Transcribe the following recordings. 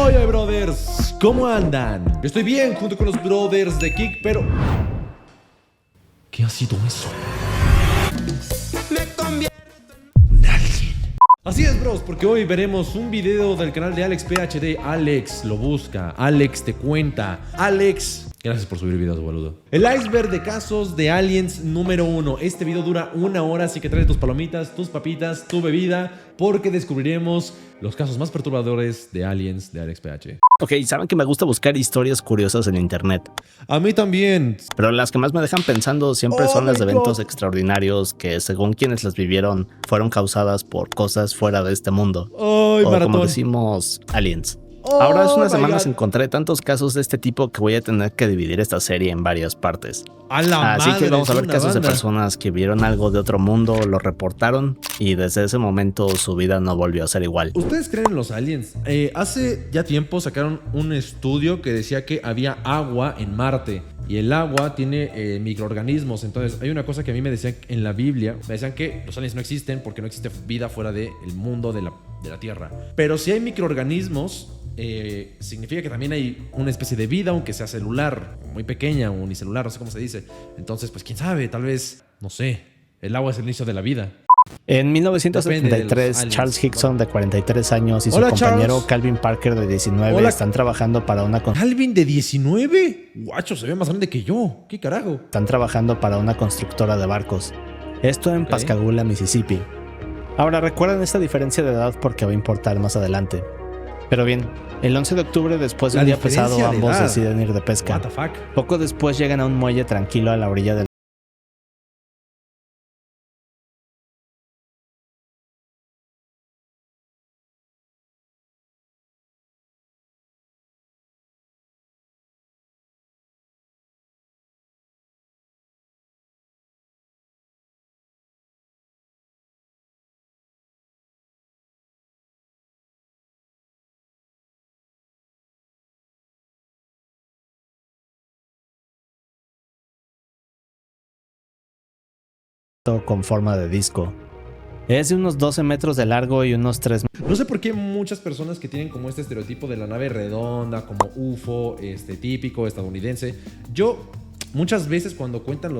Oye, brothers, ¿cómo andan? Yo estoy bien junto con los brothers de Kik, pero... ¿qué ha sido eso? Un alien. Así es, bros, porque hoy veremos un video del canal de Alex PhD. Alex lo busca, Alex te cuenta, Alex... Gracias por subir videos, boludo. El iceberg de casos de aliens número 1. Este video dura 1 hora, así que trae tus palomitas, tus papitas, tu bebida, porque descubriremos los casos más perturbadores de aliens de Alex PH. Ok, saben que me gusta buscar historias curiosas en internet. A mí también. Pero las que más me dejan pensando siempre son las de eventos extraordinarios que, según quienes las vivieron, fueron causadas por cosas fuera de este mundo. Ay, o maratón. como decimos, aliens. Ahora hace unas semanas God. encontré tantos casos de este tipo que voy a tener que dividir esta serie en varias partes. A la Así madre, que vamos a ver una casos de banda. personas que vieron algo de otro mundo, lo reportaron y desde ese momento su vida no volvió a ser igual. ¿Ustedes creen en los aliens? Hace ya tiempo sacaron un estudio que decía que había agua en Marte. Y el agua tiene microorganismos. Entonces hay una cosa que a mí me decían en la Biblia. Me decían que los aliens no existen porque no existe vida fuera del mundo de la Tierra. Pero si hay microorganismos, significa que también hay una especie de vida, aunque sea celular, muy pequeña, unicelular, no sé cómo se dice. Entonces, pues quién sabe, tal vez, no sé, el agua es el inicio de la vida. En Depende de 1973, los aliens. Charles Hickson, de 43 años, y su Hola, compañero Charles. Calvin Parker, de 19, Hola. están trabajando para una ¿Calvin de 19? Guacho, se ve más grande que yo. ¿Qué carajo? constructora de barcos. Esto en Ok. Pascagoula, Mississippi. Ahora, recuerden esta diferencia de edad porque va a importar más adelante. Pero bien, el 11 de octubre, después de La un día diferencia pesado, de ambos edad. deciden ir de pesca. What the fuck? Poco después llegan a un muelle tranquilo a la orilla del con forma de disco. Es de unos 12 metros de largo y unos 3 No sé por qué muchas personas que tienen como este estereotipo de la nave redonda, como UFO, típico estadounidense. Yo muchas veces cuando cuentan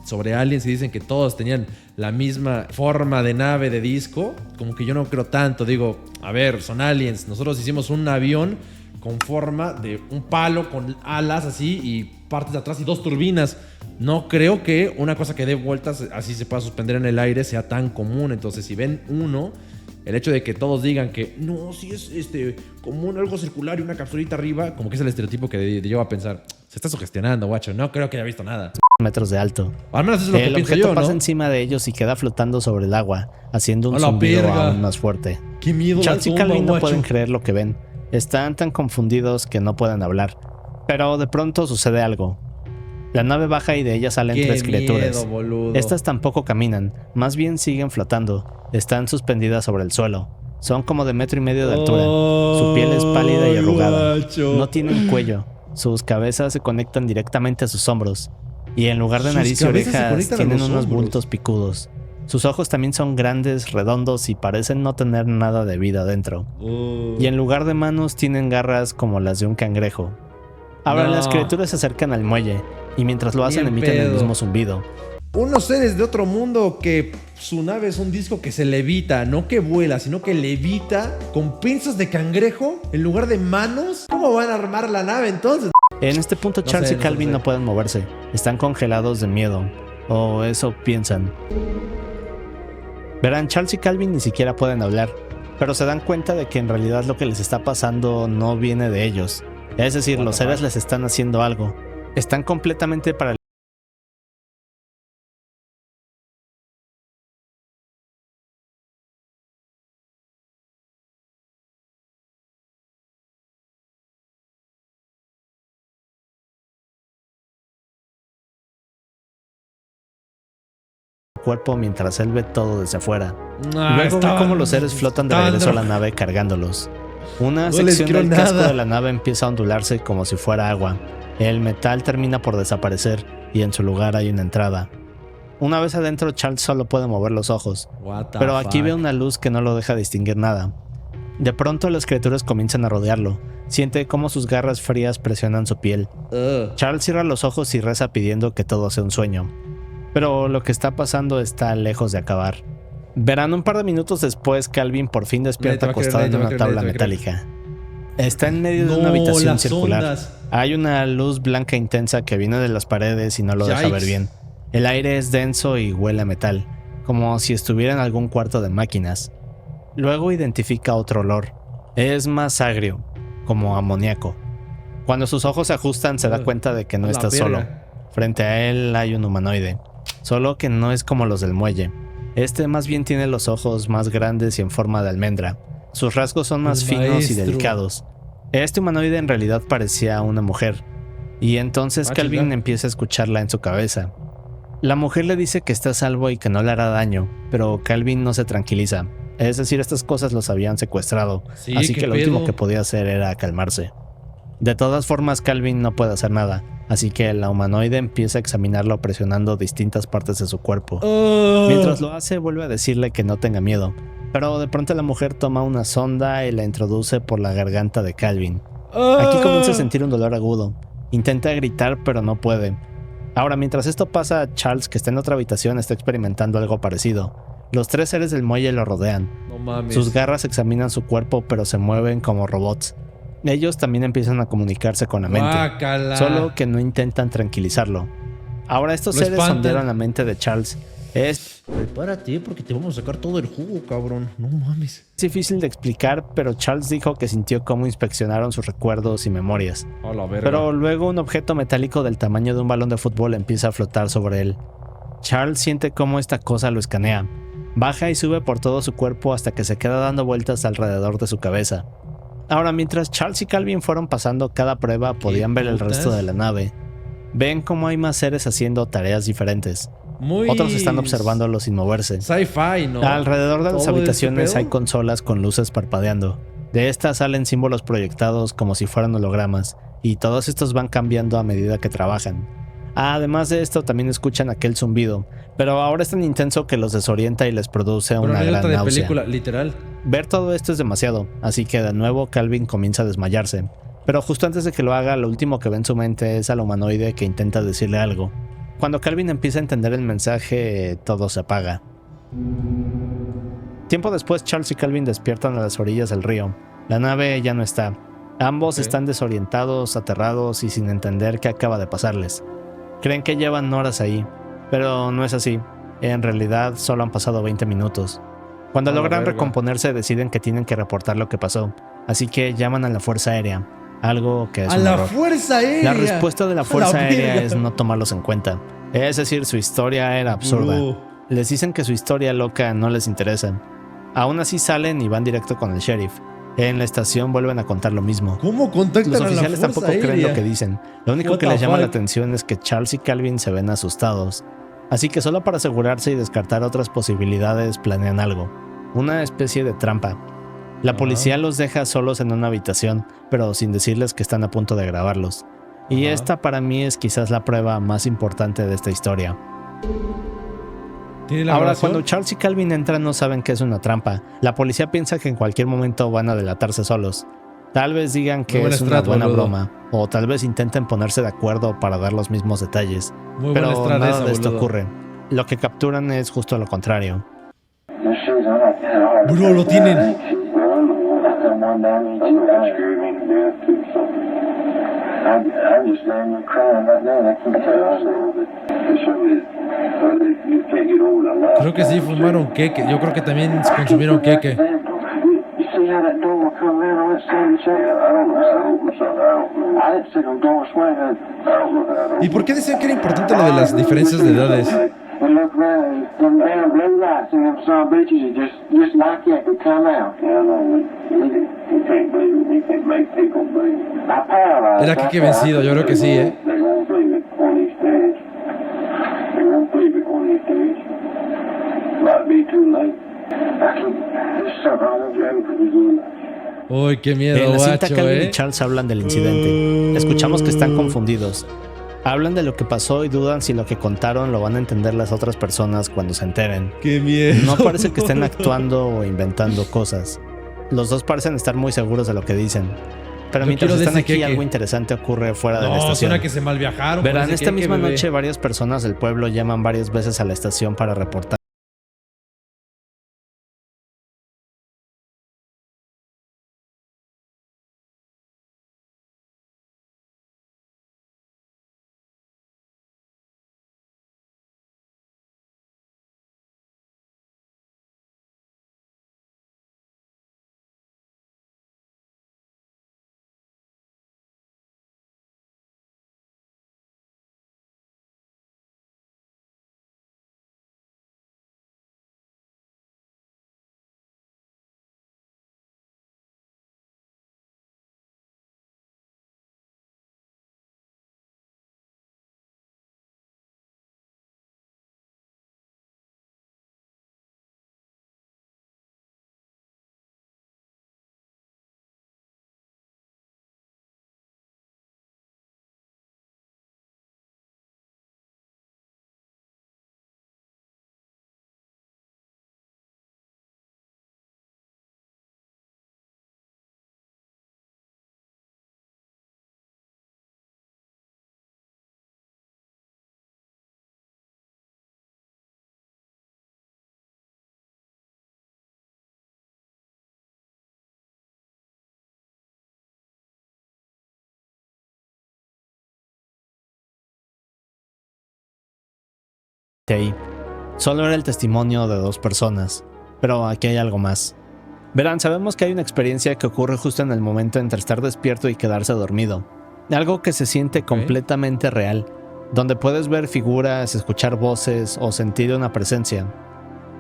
sobre aliens y dicen que todos tenían la misma forma de nave de disco, como que yo no creo tanto. Digo, a ver, son aliens. Nosotros hicimos un avión con forma de un palo con alas así y partes de atrás y 2 turbinas. No creo que una cosa que dé vueltas así se pueda suspender en el aire sea tan común. Entonces, si ven uno, el hecho de que todos digan que no, si es común, algo circular y una capsulita arriba, como que es el estereotipo que lleva a pensar, se está sugestionando, guacho. No creo que haya visto nada. metros de alto. Al menos eso es lo que El pienso objeto yo, pasa ¿no? encima de ellos y queda flotando sobre el agua, haciendo un ¡A la zumbido verga! aún más fuerte. Qué miedo la Charles y tumba, Calvin no guacho. pueden creer lo que ven. Están tan confundidos que no pueden hablar. Pero de pronto sucede algo. La nave baja y de ella salen Qué 3 criaturas. miedo, boludo. Estas tampoco caminan, más bien siguen flotando. Están suspendidas sobre el suelo. Son como de 1,5 metros de altura. Su piel es pálida y arrugada. Guacho. No tienen cuello. Sus cabezas se conectan directamente a sus hombros. Y en lugar de Sus nariz y cabezas se orejas conectan a tienen los unos hombros. bultos picudos. Sus ojos también son grandes, redondos y parecen no tener nada de vida dentro. Y en lugar de manos tienen garras como las de un cangrejo. Ahora No. las criaturas se acercan al muelle y mientras lo hacen Bien emiten el pedo. mismo zumbido. Unos seres de otro mundo que su nave es un disco que se levita, no que vuela, sino que levita con pinzas de cangrejo en lugar de manos. ¿Cómo van a armar la nave entonces? En este punto No Charles sé, y Calvin no no sé. pueden moverse. Están congelados de miedo. O eso piensan. Verán, Charles y Calvin ni siquiera pueden hablar, pero se dan cuenta de que en realidad lo que les está pasando no viene de ellos. Es decir, What los the seres fuck? les están haciendo algo. Están completamente paralizados. Cuerpo mientras él ve todo desde afuera. Luego ve cómo los seres flotan de regreso a la nave cargándolos. Una No les sección creo del casco nada. de la nave empieza a ondularse como si fuera agua. El metal termina por desaparecer y en su lugar hay una entrada. Una vez adentro, Charles solo puede mover los ojos, pero aquí ve una luz que no lo deja distinguir nada. De pronto las criaturas comienzan a rodearlo. Siente cómo sus garras frías presionan su piel. Charles cierra los ojos y reza pidiendo que todo sea un sueño. Pero lo que está pasando está lejos de acabar. Verán un par de minutos después, Calvin por fin despierta acostado en una tabla metálica. Está en medio de una habitación circular. Ondas. Hay una luz blanca intensa que viene de las paredes y no lo deja ver bien. El aire es denso y huele a metal, como si estuviera en algún cuarto de máquinas. Luego identifica otro olor. Es más agrio, como amoníaco. Cuando sus ojos se ajustan se da cuenta de que no está solo. Frente a él hay un humanoide, solo que no es como los del muelle. Este más bien tiene los ojos más grandes y en forma de almendra. Sus rasgos son más finos y delicados. Este humanoide en realidad parecía una mujer. Y entonces Calvin empieza a escucharla en su cabeza. La mujer le dice que está a salvo y que no le hará daño, pero Calvin no se tranquiliza. Es decir, estas cosas los habían secuestrado, así que lo último que podía hacer era calmarse. De todas formas, Calvin no puede hacer nada, así que la humanoide empieza a examinarlo presionando distintas partes de su cuerpo. Mientras lo hace, vuelve a decirle que no tenga miedo, pero de pronto la mujer toma una sonda y la introduce por la garganta de Calvin. Aquí comienza a sentir un dolor agudo. Intenta gritar, pero no puede. Ahora, mientras esto pasa, Charles, que está en otra habitación, está experimentando algo parecido. Los tres seres del muelle lo rodean. No mames. Sus garras examinan su cuerpo, pero se mueven como robots. Ellos también empiezan a comunicarse con la mente. Guácala. Solo que no intentan tranquilizarlo. Ahora estos seres sondean la mente de Charles. Prepárate, porque te vamos a sacar todo el jugo, cabrón. No mames. Es difícil de explicar, pero Charles dijo que sintió cómo inspeccionaron sus recuerdos y memorias. A la verga. Pero luego un objeto metálico del tamaño de un balón de fútbol empieza a flotar sobre él. Charles siente cómo esta cosa lo escanea. Baja y sube por todo su cuerpo hasta que se queda dando vueltas alrededor de su cabeza. Ahora, mientras Charles y Calvin fueron pasando cada prueba, podían ver el resto de la nave. Ven cómo hay más seres haciendo tareas diferentes. Otros están observándolos sin moverse. Sci-fi, ¿no? Alrededor de las habitaciones hay consolas con luces parpadeando. De estas salen símbolos proyectados como si fueran hologramas, y todos estos van cambiando a medida que trabajan. Además de esto, también escuchan aquel zumbido, pero ahora es tan intenso que los desorienta y les produce una gran náusea. Película, literal. Ver todo esto es demasiado, así que de nuevo Calvin comienza a desmayarse. Pero justo antes de que lo haga, lo último que ve en su mente es al humanoide que intenta decirle algo. Cuando Calvin empieza a entender el mensaje, todo se apaga. Tiempo después, Charles y Calvin despiertan a las orillas del río. La nave ya no está. Ambos están desorientados, aterrados y sin entender qué acaba de pasarles. Creen que llevan horas ahí, pero no es así. En realidad solo han pasado 20 minutos. Cuando logran recomponerse, deciden que tienen que reportar lo que pasó, así que llaman a la Fuerza Aérea, algo que es un error. Fuerza Aérea. La respuesta de la Fuerza Aérea es no tomarlos en cuenta. Es decir, su historia era absurda. Les dicen que su historia loca no les interesa. Aún así salen y van directo con el sheriff. En la estación vuelven a contar lo mismo. ¿Cómo contactan Los a la oficiales Fuerza tampoco creen Aérea? lo que dicen. Lo único que les llama la atención es que Charles y Calvin se ven asustados. Así que solo para asegurarse y descartar otras posibilidades planean algo. Una especie de trampa. La policía los deja solos en una habitación, pero sin decirles que están a punto de grabarlos. Y esta para mí es quizás la prueba más importante de esta historia. Ahora, cuando Charles y Calvin entran, no saben que es una trampa. La policía piensa que en cualquier momento van a delatarse solos. Tal vez digan que es una buena broma, o tal vez intenten ponerse de acuerdo para dar los mismos detalles. Pero nada de esto ocurre. Lo que capturan es justo lo contrario. Bro, lo tienen. Creo que sí fumaron queque. Yo creo que también consumieron queque. ¿Y por qué decían que era importante lo de las diferencias de edades? Era Kike vencido, yo creo que sí, ¿eh? Uy, qué miedo, en la cinta, guacho, Calvin y Charles hablan del incidente. Escuchamos que están confundidos. Hablan de lo que pasó y dudan si lo que contaron lo van a entender las otras personas cuando se enteren. ¡Qué miedo! No parece que estén actuando o inventando cosas. Los dos parecen estar muy seguros de lo que dicen. Pero mientras están aquí, algo interesante ocurre fuera de la estación. Suena que se malviajaron. Verán, esta misma noche varias personas del pueblo llaman varias veces a la estación para reportar. Ahí. Solo era el testimonio de 2 personas, pero aquí hay algo más. Verán, sabemos que hay una experiencia que ocurre justo en el momento entre estar despierto y quedarse dormido. Algo que se siente completamente real, donde puedes ver figuras, escuchar voces o sentir una presencia.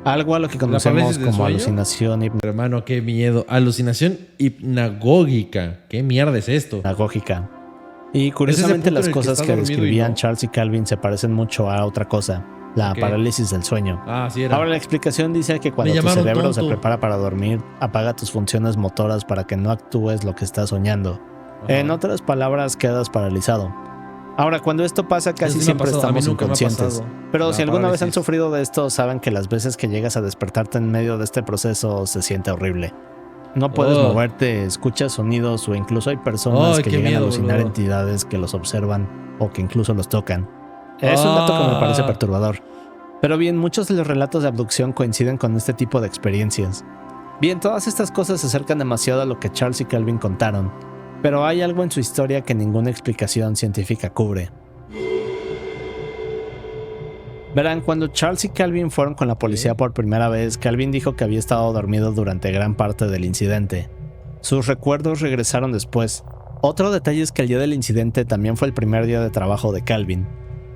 Algo a lo que conocemos como alucinación hipnagógica. Hermano, qué miedo. Alucinación hipnagógica. ¿Qué mierda es esto? Hipnagógica. Y curiosamente las cosas que describían Charles y Calvin se parecen mucho a otra cosa. La parálisis del sueño. Sí era. Ahora la explicación dice que cuando tu cerebro se prepara para dormir, apaga tus funciones motoras para que no actúes lo que estás soñando. En otras palabras, quedas paralizado. Ahora, cuando esto pasa, casi siempre estamos inconscientes. Pero si alguna vez han sufrido de esto, saben que las veces que llegas a despertarte en medio de este proceso se siente horrible. No puedes moverte, escuchas sonidos o incluso hay personas que llegan a alucinar entidades que los observan o que incluso los tocan. Es un dato que me parece perturbador. Pero bien, muchos de los relatos de abducción coinciden con este tipo de experiencias. Bien, todas estas cosas se acercan demasiado a lo que Charles y Calvin contaron, pero hay algo en su historia que ninguna explicación científica cubre. Verán, cuando Charles y Calvin fueron con la policía por primera vez, Calvin dijo que había estado dormido durante gran parte del incidente. Sus recuerdos regresaron después. Otro detalle es que el día del incidente también fue el primer día de trabajo de Calvin.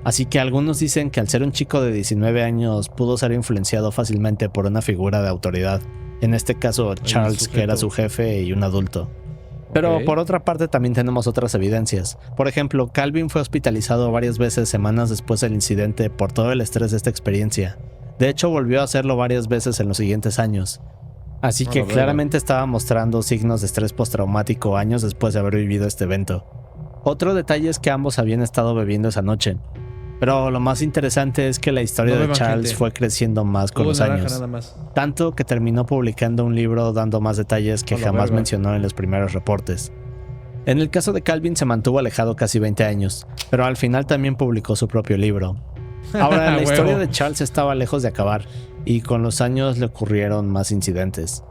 Así que algunos dicen que al ser un chico de 19 años pudo ser influenciado fácilmente por una figura de autoridad. En este caso Charles, que era su jefe y un adulto. Pero por otra parte también tenemos otras evidencias. Por ejemplo, Calvin fue hospitalizado varias veces semanas después del incidente por todo el estrés de esta experiencia. De hecho, volvió a hacerlo varias veces en los siguientes años. Así que claramente estaba mostrando signos de estrés postraumático años después de haber vivido este evento. Otro detalle es que ambos habían estado bebiendo esa noche. Pero lo más interesante es que la historia de Charles fue creciendo más con los años. Tanto que terminó publicando un libro dando más detalles que jamás mencionó en los primeros reportes. En el caso de Calvin se mantuvo alejado casi 20 años, pero al final también publicó su propio libro. Ahora, la historia de Charles estaba lejos de acabar, y con los años le ocurrieron más incidentes.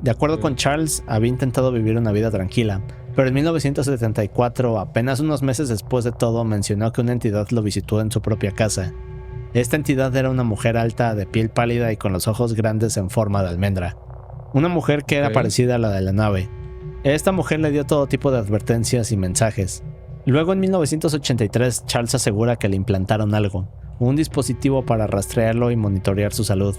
De acuerdo con Charles, había intentado vivir una vida tranquila, pero en 1974, apenas unos meses después de todo, mencionó que una entidad lo visitó en su propia casa. Esta entidad era una mujer alta, de piel pálida y con los ojos grandes en forma de almendra. Una mujer que era parecida a la de la nave. Esta mujer le dio todo tipo de advertencias y mensajes. Luego en 1983, Charles asegura que le implantaron algo, un dispositivo para rastrearlo y monitorear su salud.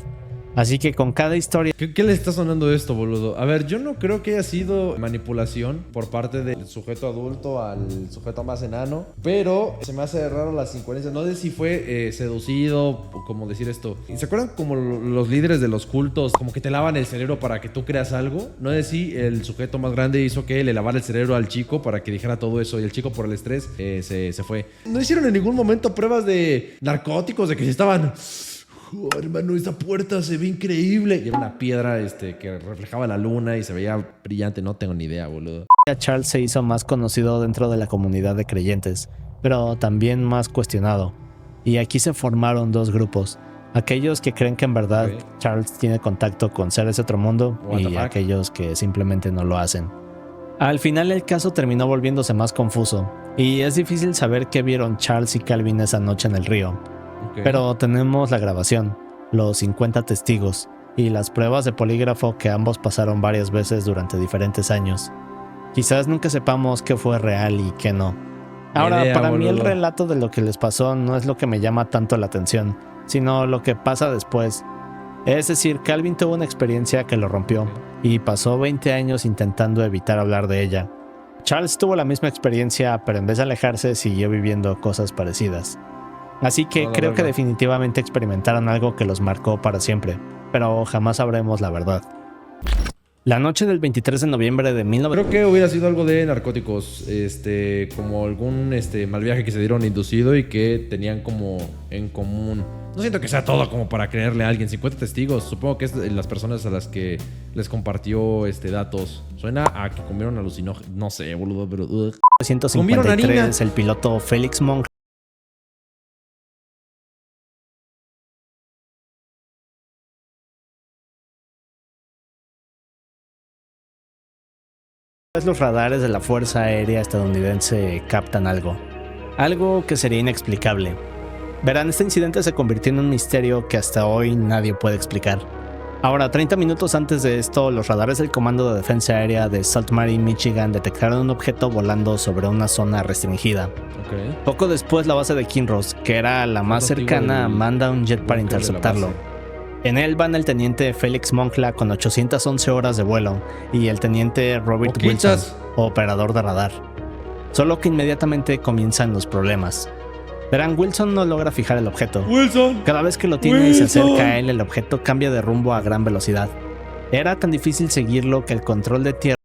Así que con cada historia... ¿Qué le está sonando esto, boludo? A ver, yo no creo que haya sido manipulación por parte del sujeto adulto al sujeto más enano, pero se me hace raro las incoherencias. No sé si fue seducido, como decir esto. ¿Se acuerdan como los líderes de los cultos, como que te lavan el cerebro para que tú creas algo? No sé si el sujeto más grande hizo que le lavara el cerebro al chico para que dijera todo eso y el chico por el estrés se fue. No hicieron en ningún momento pruebas de narcóticos, de que si estaban... "Oh, hermano, esta puerta se ve increíble". Y era una piedra que reflejaba la luna y se veía brillante. No tengo ni idea, boludo. Charles se hizo más conocido dentro de la comunidad de creyentes, pero también más cuestionado. Y aquí se formaron dos grupos. Aquellos que creen que en verdad Charles tiene contacto con seres de otro mundo y aquellos que simplemente no lo hacen. Al final el caso terminó volviéndose más confuso, y es difícil saber qué vieron Charles y Calvin esa noche en el río. Pero tenemos la grabación, los 50 testigos y las pruebas de polígrafo que ambos pasaron varias veces durante diferentes años. Quizás nunca sepamos qué fue real y qué no. Ahora, para mí el relato de lo que les pasó no es lo que me llama tanto la atención, sino lo que pasa después. Es decir, Calvin tuvo una experiencia que lo rompió y pasó 20 años intentando evitar hablar de ella. Charles tuvo la misma experiencia, pero en vez de alejarse siguió viviendo cosas parecidas. Así que creo que definitivamente experimentaron algo que los marcó para siempre, pero jamás sabremos la verdad. La noche del 23 de noviembre de 1900... Creo que hubiera sido algo de narcóticos, como algún mal viaje que se dieron inducido y que tenían como en común. No siento que sea todo como para creerle a alguien. 50 testigos, supongo que es de las personas a las que les compartió datos. Suena a que comieron alucinógenos, no sé, boludo, pero... 1953, el piloto Felix Monk los radares de la Fuerza Aérea estadounidense captan algo que sería inexplicable. Verán, este incidente se convirtió en un misterio que hasta hoy nadie puede explicar. Ahora, 30 minutos antes de esto, los radares del Comando de Defensa Aérea de Salt Marine, Michigan, detectaron un objeto volando sobre una zona restringida. Poco después, la base de Kinross, que era la más cercana, manda un jet para interceptarlo. En él van el teniente Felix Moncla con 811 horas de vuelo y el teniente Robert Wilson, operador de radar. Solo que inmediatamente comienzan los problemas. Verán, Wilson no logra fijar el objeto. Cada vez que lo tiene y se acerca a él, el objeto cambia de rumbo a gran velocidad. Era tan difícil seguirlo que el control de tierra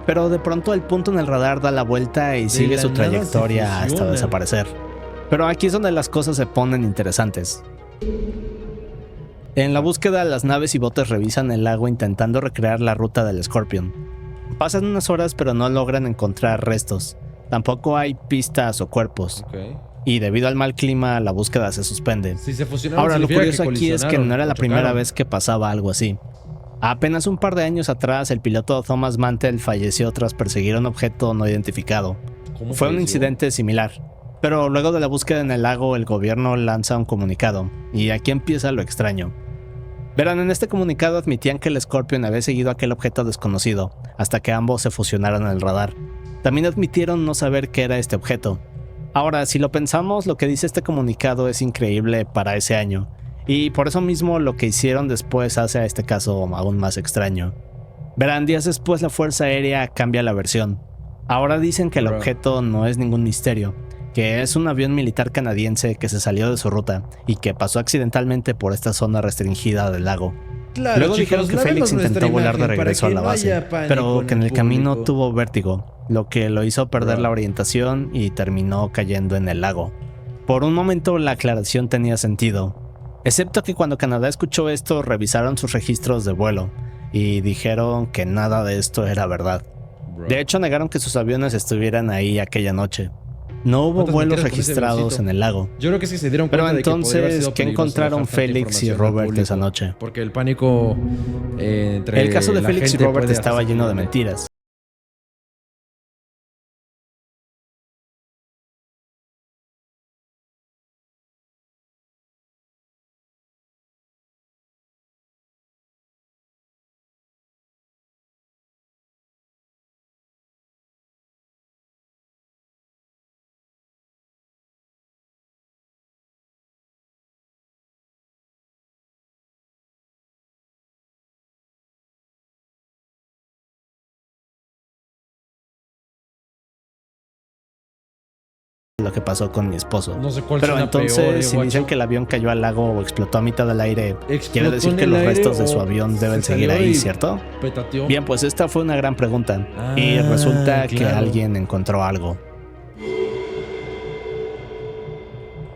pero de pronto el punto en el radar da la vuelta y sigue su trayectoria hasta desaparecer. Pero aquí es donde las cosas se ponen interesantes. En la búsqueda, las naves y botes revisan el lago intentando recrear la ruta del Scorpion. Pasan unas horas pero no logran encontrar restos. Tampoco hay pistas o cuerpos. Y debido al mal clima, la búsqueda se suspende. Ahora, lo curioso aquí es que no era la primera vez que pasaba algo así. Apenas un par de años atrás, el piloto Thomas Mantell falleció tras perseguir un objeto no identificado. Fue un incidente similar. Pero luego de la búsqueda en el lago, el gobierno lanza un comunicado. Y aquí empieza lo extraño. Verán, en este comunicado admitían que el Scorpion había seguido aquel objeto desconocido, hasta que ambos se fusionaron en el radar. También admitieron no saber qué era este objeto. Ahora, si lo pensamos, lo que dice este comunicado es increíble para ese año. Y por eso mismo lo que hicieron después hace a este caso aún más extraño. Verán, días después la Fuerza Aérea cambia la versión. Ahora dicen que el objeto no es ningún misterio, que es un avión militar canadiense que se salió de su ruta y que pasó accidentalmente por esta zona restringida del lago. Luego dijeron que Félix intentó volar de regreso a la base, pero que en el camino tuvo vértigo, lo que lo hizo perder la orientación y terminó cayendo en el lago. Por un momento la aclaración tenía sentido. Excepto que cuando Canadá escuchó esto, revisaron sus registros de vuelo y dijeron que nada de esto era verdad. De hecho, negaron que sus aviones estuvieran ahí aquella noche. No hubo vuelos registrados en el lago. Yo creo que sí se dieron cuenta. Pero entonces, ¿qué encontraron Félix y Robert esa noche? Porque el pánico entre el caso de Félix y Robert estaba lleno de mentiras. lo que pasó con mi esposo. No sé cuál Pero suena entonces, peor, si dicen que el avión cayó al lago o explotó a mitad del aire, quiere decir que los restos de su avión deben seguir ahí, ¿cierto? Petateó. Bien, pues esta fue una gran pregunta. Y resulta que claro. alguien encontró algo.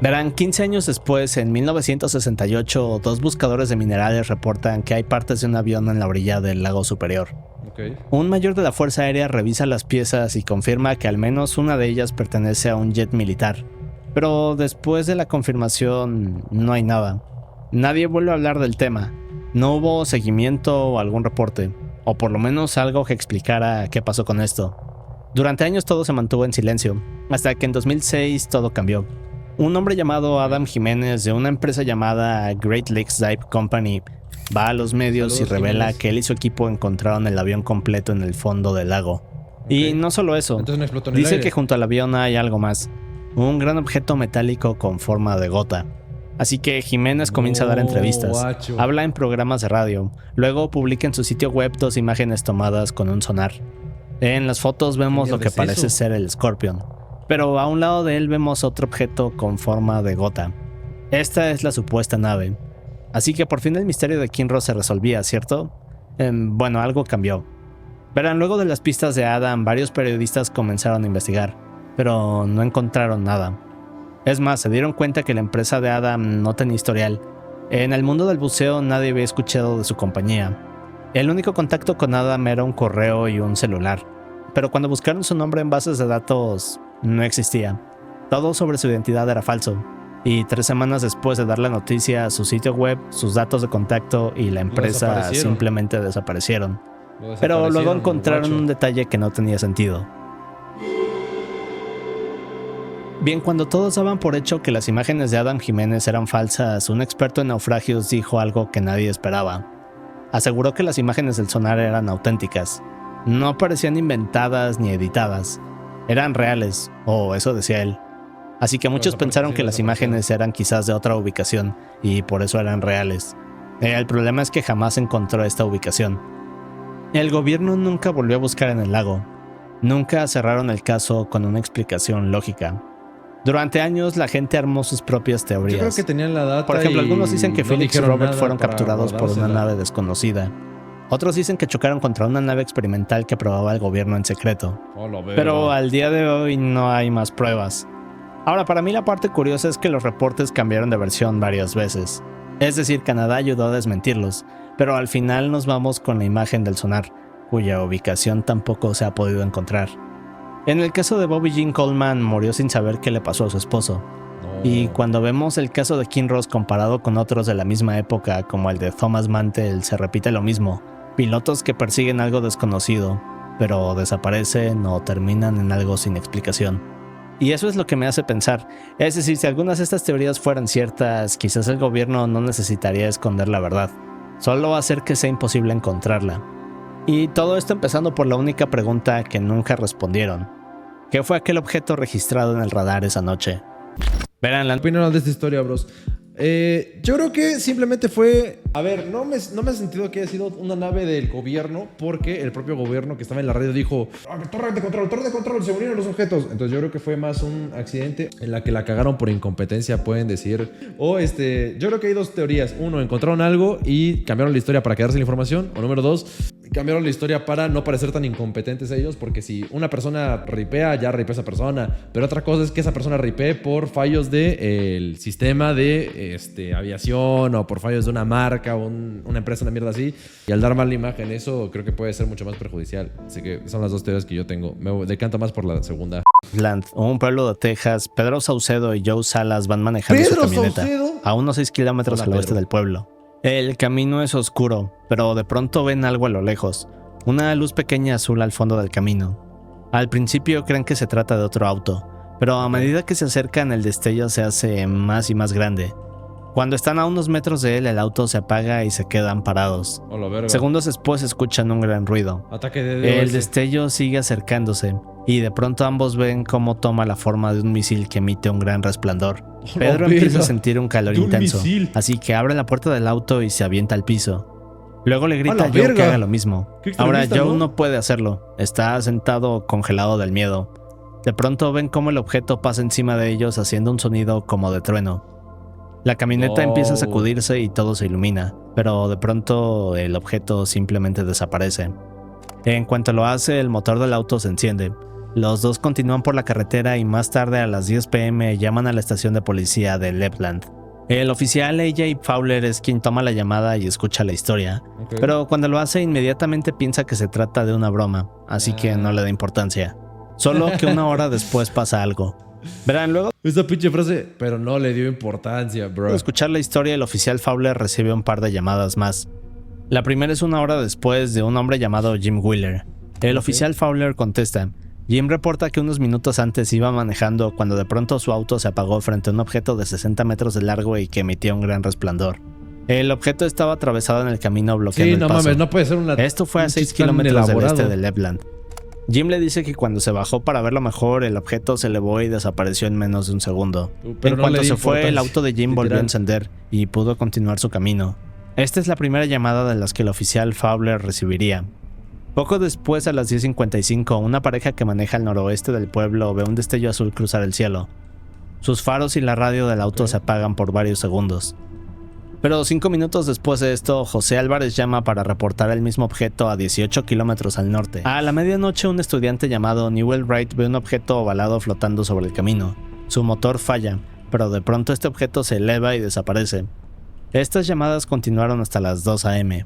Verán, 15 años después, en 1968, 2 buscadores de minerales reportan que hay partes de un avión en la orilla del lago Superior. Okay. Un mayor de la Fuerza Aérea revisa las piezas y confirma que al menos una de ellas pertenece a un jet militar. Pero después de la confirmación, no hay nada. Nadie vuelve a hablar del tema. No hubo seguimiento o algún reporte, o por lo menos algo que explicara qué pasó con esto. Durante años todo se mantuvo en silencio, hasta que en 2006 todo cambió. Un hombre llamado Adam Jiménez de una empresa llamada Great Lakes Dive Company va a los medios y revela Jiménez. Que él y su equipo encontraron el avión completo en el fondo del lago. Okay. Y no solo eso, entonces no explotó en el dice aire. Que junto al avión hay algo más, un gran objeto metálico con forma de gota. Así que Jiménez comienza a dar entrevistas, guacho. Habla en programas de radio, luego publica en su sitio web 2 imágenes tomadas con un sonar. En las fotos vemos lo que parece ser el Scorpion, pero a un lado de él vemos otro objeto con forma de gota. Esta es la supuesta nave. Así que por fin el misterio de Kinross se resolvía, ¿cierto? Bueno, algo cambió. Verán, luego de las pistas de Adam, varios periodistas comenzaron a investigar, pero no encontraron nada. Es más, se dieron cuenta que la empresa de Adam no tenía historial. En el mundo del buceo nadie había escuchado de su compañía. El único contacto con Adam era un correo y un celular. Pero cuando buscaron su nombre en bases de datos, no existía. Todo sobre su identidad era falso. Y 3 semanas después de dar la noticia, su sitio web, sus datos de contacto y la empresa simplemente desaparecieron. Pero luego encontraron un detalle que no tenía sentido. Bien, cuando todos daban por hecho que las imágenes de Adam Jiménez eran falsas, un experto en naufragios dijo algo que nadie esperaba. Aseguró que las imágenes del sonar eran auténticas. No parecían inventadas ni editadas. Eran reales, o eso decía él. Así que muchos pensaron que las imágenes eran quizás de otra ubicación, y por eso eran reales. El problema es que jamás encontró esta ubicación. El gobierno nunca volvió a buscar en el lago. Nunca cerraron el caso con una explicación lógica. Durante años la gente armó sus propias teorías. Yo creo que tenían la data. Por ejemplo, algunos dicen que no Felix y Robert fueron para capturados por una nave desconocida. Otros dicen que chocaron contra una nave experimental que probaba el gobierno en secreto. Pero al día de hoy no hay más pruebas. Ahora, para mí la parte curiosa es que los reportes cambiaron de versión varias veces. Es decir, Canadá ayudó a desmentirlos, pero al final nos vamos con la imagen del sonar, cuya ubicación tampoco se ha podido encontrar. En el caso de Bobby Jean Coleman, murió sin saber qué le pasó a su esposo. Y cuando vemos el caso de Kinross comparado con otros de la misma época, como el de Thomas Mantell, se repite lo mismo. Pilotos que persiguen algo desconocido, pero desaparecen o terminan en algo sin explicación. Y eso es lo que me hace pensar. Es decir, si algunas de estas teorías fueran ciertas, quizás el gobierno no necesitaría esconder la verdad. Solo hacer que sea imposible encontrarla. Y todo esto empezando por la única pregunta que nunca respondieron. ¿Qué fue aquel objeto registrado en el radar esa noche? Verán la opinión de esta historia, bros. Yo creo que simplemente fue... A ver, no me ha sentido que haya sido una nave del gobierno, porque el propio gobierno que estaba en la radio dijo: torre de control, se unieron los objetos. Entonces yo creo que fue más un accidente en la que la cagaron por incompetencia, pueden decir. O yo creo que hay 2 teorías. Uno, encontraron algo y cambiaron la historia para quedarse la información. O número 2, cambiaron la historia para no parecer tan incompetentes ellos, porque si una persona ripea, ya ripea esa persona. Pero otra cosa es que esa persona ripee por fallos del sistema de aviación, o por fallos de una marca o una empresa, una mierda así. Y al dar mal la imagen, eso creo que puede ser mucho más perjudicial. Así que son las 2 teorías que yo tengo. Me decanto más por la segunda. Land, un pueblo de Texas. Pedro Saucedo y Joe Salas van manejando su camioneta a unos 6 kilómetros al oeste del pueblo. El camino es oscuro, pero de pronto ven algo a lo lejos. Una luz pequeña azul al fondo del camino. Al principio creen que se trata de otro auto, pero a medida que se acercan el destello se hace más y más grande. Cuando están a unos metros de él, el auto se apaga y se quedan parados. Segundos después escuchan un gran ruido. Ataque de el destello sigue acercándose, y de pronto ambos ven cómo toma la forma de un misil que emite un gran resplandor. Pedro empieza a sentir un calor intenso, así que abre la puerta del auto y se avienta al piso. Luego le grita a Joe que haga lo mismo. Ahora Joe no puede hacerlo, está sentado congelado del miedo. De pronto ven cómo el objeto pasa encima de ellos haciendo un sonido como de trueno. La camioneta empieza a sacudirse y todo se ilumina, pero de pronto el objeto simplemente desaparece. En cuanto lo hace, el motor del auto se enciende. Los dos continúan por la carretera y más tarde a las 10 p.m. llaman a la estación de policía de Lapland. El oficial AJ Fowler es quien toma la llamada y escucha la historia, pero cuando lo hace inmediatamente piensa que se trata de una broma, así que no le da importancia. Solo que una hora después pasa algo. Verán, luego esa pinche frase, pero no le dio importancia, bro. De escuchar la historia, el oficial Fowler recibe un par de llamadas más. La primera es una hora después de un hombre llamado Jim Wheeler. El oficial Fowler contesta. Jim reporta que unos minutos antes iba manejando cuando de pronto su auto se apagó frente a un objeto de 60 metros de largo y que emitía un gran resplandor. El objeto estaba atravesado en el camino bloqueando el paso. Mames, no puede ser una... Esto fue a 6 kilómetros del este de Lapland. Jim le dice que cuando se bajó para verlo mejor, el objeto se elevó y desapareció en menos de un segundo. En cuanto se fue, el auto de Jim volvió a encender y pudo continuar su camino. Esta es la primera llamada de las que el oficial Fowler recibiría. Poco después, a las 10:55, una pareja que maneja al noroeste del pueblo ve un destello azul cruzar el cielo. Sus faros y la radio del auto se apagan por varios segundos. Pero 5 minutos después de esto, José Álvarez llama para reportar el mismo objeto a 18 kilómetros al norte. A la medianoche, un estudiante llamado Newell Wright ve un objeto ovalado flotando sobre el camino. Su motor falla, pero de pronto este objeto se eleva y desaparece. Estas llamadas continuaron hasta las 2 a.m.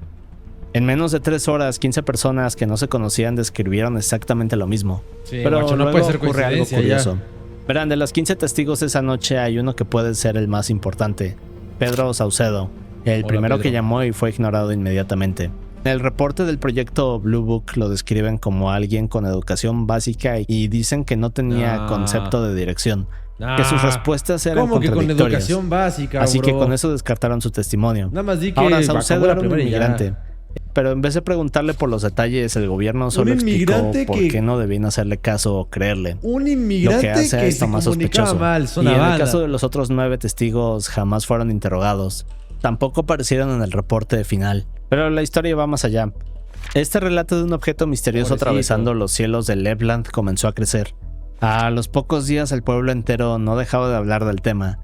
En menos de 3 horas, 15 personas que no se conocían describieron exactamente lo mismo. Sí, pero macho, no puede ser ocurre algo curioso. Ya. Verán, de los 15 testigos de esa noche hay uno que puede ser el más importante. Pedro Saucedo, el primero que llamó y fue ignorado inmediatamente. En el reporte del proyecto Blue Book lo describen como alguien con educación básica y dicen que no tenía concepto de dirección. Que sus respuestas eran contradictorias. ¿Cómo que con educación básica, Así bro? Que con eso descartaron su testimonio. Nada más di que ahora Saucedo era un inmigrante. Pero en vez de preguntarle por los detalles, el gobierno solo explicó por qué no debían hacerle caso o creerle. Un inmigrante lo que hace que esto se más sospechoso. Mal, y en el caso de los otros 9 testigos jamás fueron interrogados. Tampoco aparecieron en el reporte final. Pero la historia va más allá. Este relato de un objeto misterioso atravesando los cielos de Lapland comenzó a crecer. A los pocos días el pueblo entero no dejaba de hablar del tema.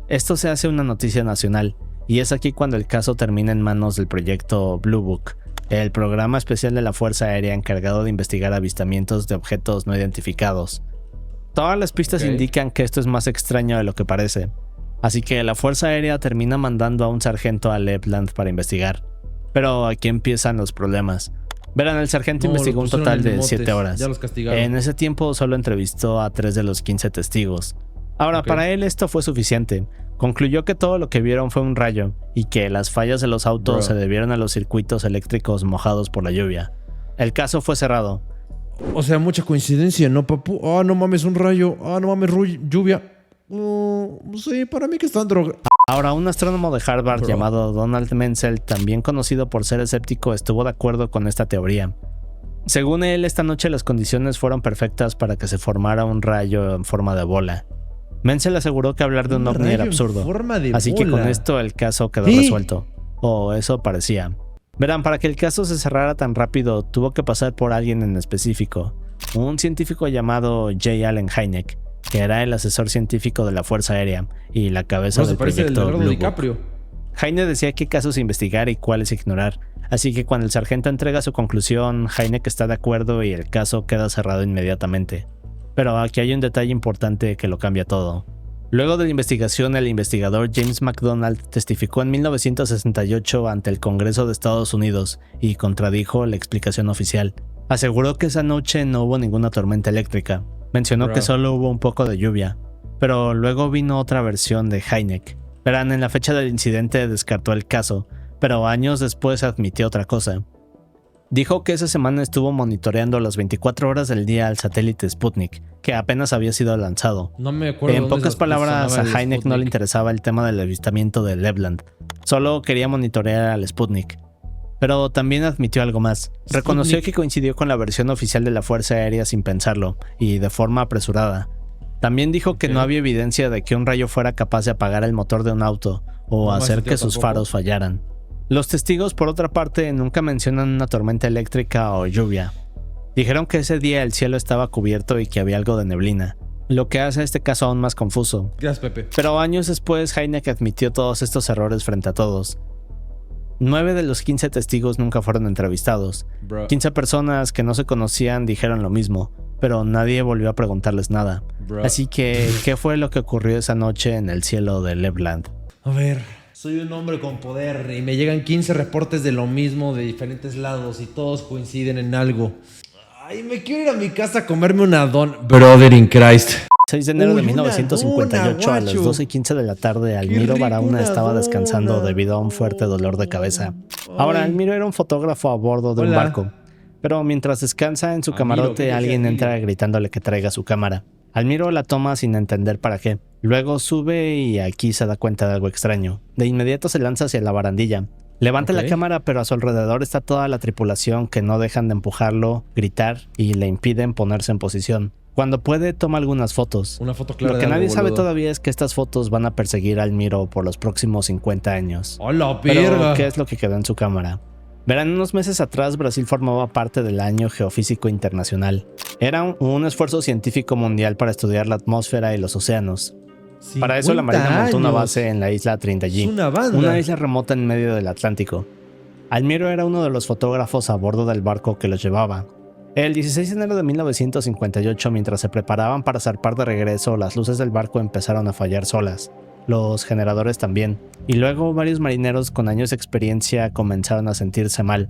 Esto se hace una noticia nacional. Y es aquí cuando el caso termina en manos del proyecto Blue Book, el programa especial de la Fuerza Aérea encargado de investigar avistamientos de objetos no identificados. Todas las pistas indican que esto es más extraño de lo que parece, así que la Fuerza Aérea termina mandando a un sargento a Lapland para investigar. Pero aquí empiezan los problemas. Verán, el sargento investigó un total de 7 horas. Ya los castigaron. En ese tiempo solo entrevistó a 3 de los 15 testigos. Ahora, para él esto fue suficiente. Concluyó que todo lo que vieron fue un rayo y que las fallas de los autos se debieron a los circuitos eléctricos mojados por la lluvia. El caso fue cerrado. O sea, mucha coincidencia, ¿no, papu? Ah, no mames, un rayo. Ah, no mames, lluvia. Sí, para mí que están drogados. Ahora, un astrónomo de Harvard llamado Donald Menzel, también conocido por ser escéptico, estuvo de acuerdo con esta teoría. Según él, esta noche las condiciones fueron perfectas para que se formara un rayo en forma de bola. Menzel aseguró que hablar de un ovni era absurdo, así que con esto el caso quedó resuelto, o eso parecía. Verán, para que el caso se cerrara tan rápido, tuvo que pasar por alguien en específico, un científico llamado J. Allen Hynek, que era el asesor científico de la Fuerza Aérea y la cabeza del proyecto Blue Book. Hynek decía qué casos investigar y cuáles ignorar, así que cuando el sargento entrega su conclusión, Hynek está de acuerdo y el caso queda cerrado inmediatamente. Pero aquí hay un detalle importante que lo cambia todo. Luego de la investigación, el investigador James McDonald testificó en 1968 ante el Congreso de Estados Unidos y contradijo la explicación oficial. Aseguró que esa noche no hubo ninguna tormenta eléctrica. Mencionó que solo hubo un poco de lluvia. Pero luego vino otra versión de Hynek. Verán, en la fecha del incidente descartó el caso, pero años después admitió otra cosa. Dijo que esa semana estuvo monitoreando las 24 horas del día al satélite Sputnik, que apenas había sido lanzado. No me acuerdo. En pocas palabras, a Hynek no le interesaba el tema del avistamiento de Lapland. Solo quería monitorear al Sputnik. Pero también admitió algo más. Reconoció que coincidió con la versión oficial de la Fuerza Aérea sin pensarlo, y de forma apresurada. También dijo que no había evidencia de que un rayo fuera capaz de apagar el motor de un auto, o hacer que sus faros fallaran. Los testigos, por otra parte, nunca mencionan una tormenta eléctrica o lluvia. Dijeron que ese día el cielo estaba cubierto y que había algo de neblina, lo que hace este caso aún más confuso. Gracias, Pepe. Pero años después, Hynek admitió todos estos errores frente a todos. 9 de los 15 testigos nunca fueron entrevistados. 15 personas que no se conocían dijeron lo mismo, pero nadie volvió a preguntarles nada. Así que, ¿qué fue lo que ocurrió esa noche en el cielo de Lapland? A ver, soy un hombre con poder y me llegan 15 reportes de lo mismo de diferentes lados y todos coinciden en algo. Ay, me quiero ir a mi casa a comerme una Brother in Christ. 6 de enero de 1958 a las 12:15 de la tarde, Almiro Barahona estaba descansando debido a un fuerte dolor de cabeza. Ahora, Almiro era un fotógrafo a bordo de un barco, pero mientras descansa en su camarote, alguien entra gritándole que traiga su cámara. Almiro la toma sin entender para qué. Luego sube y aquí se da cuenta de algo extraño. De inmediato se lanza hacia la barandilla. Levanta la cámara, pero a su alrededor está toda la tripulación que no dejan de empujarlo, gritar y le impiden ponerse en posición. Cuando puede, toma algunas fotos. Una foto clara. Lo que nadie sabe todavía es que estas fotos van a perseguir a Almiro por los próximos 50 años. ¡Hola, pero, ¿qué es lo que quedó en su cámara? Verán, unos meses atrás Brasil formaba parte del Año Geofísico Internacional. Era un esfuerzo científico mundial para estudiar la atmósfera y los océanos. Para eso la Marina montó una base en la isla Trindade, una isla remota en medio del Atlántico. Almiro era uno de los fotógrafos a bordo del barco que los llevaba. El 16 de enero de 1958, mientras se preparaban para zarpar de regreso, las luces del barco empezaron a fallar solas. Los generadores también. Y luego varios marineros con años de experiencia comenzaron a sentirse mal.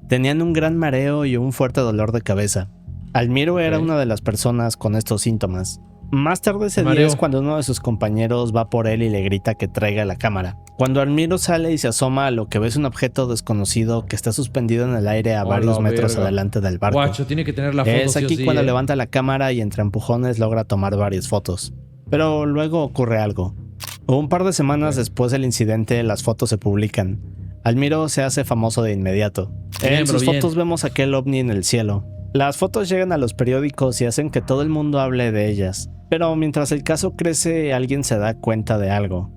Tenían un gran mareo y un fuerte dolor de cabeza. Almiro era una de las personas con estos síntomas. Más tarde ese día es cuando uno de sus compañeros va por él y le grita que traiga la cámara. Cuando Almiro sale y se asoma, lo que ve es un objeto desconocido que está suspendido en el aire a varios metros adelante del barco. Guacho, tiene que tener la foto. Es aquí cuando levanta la cámara y entre empujones logra tomar varias fotos. Pero luego ocurre algo. Un par de semanas después del incidente, las fotos se publican. Almiro se hace famoso de inmediato. En sus fotos vemos aquel ovni en el cielo. Las fotos llegan a los periódicos y hacen que todo el mundo hable de ellas. Pero mientras el caso crece, alguien se da cuenta de algo.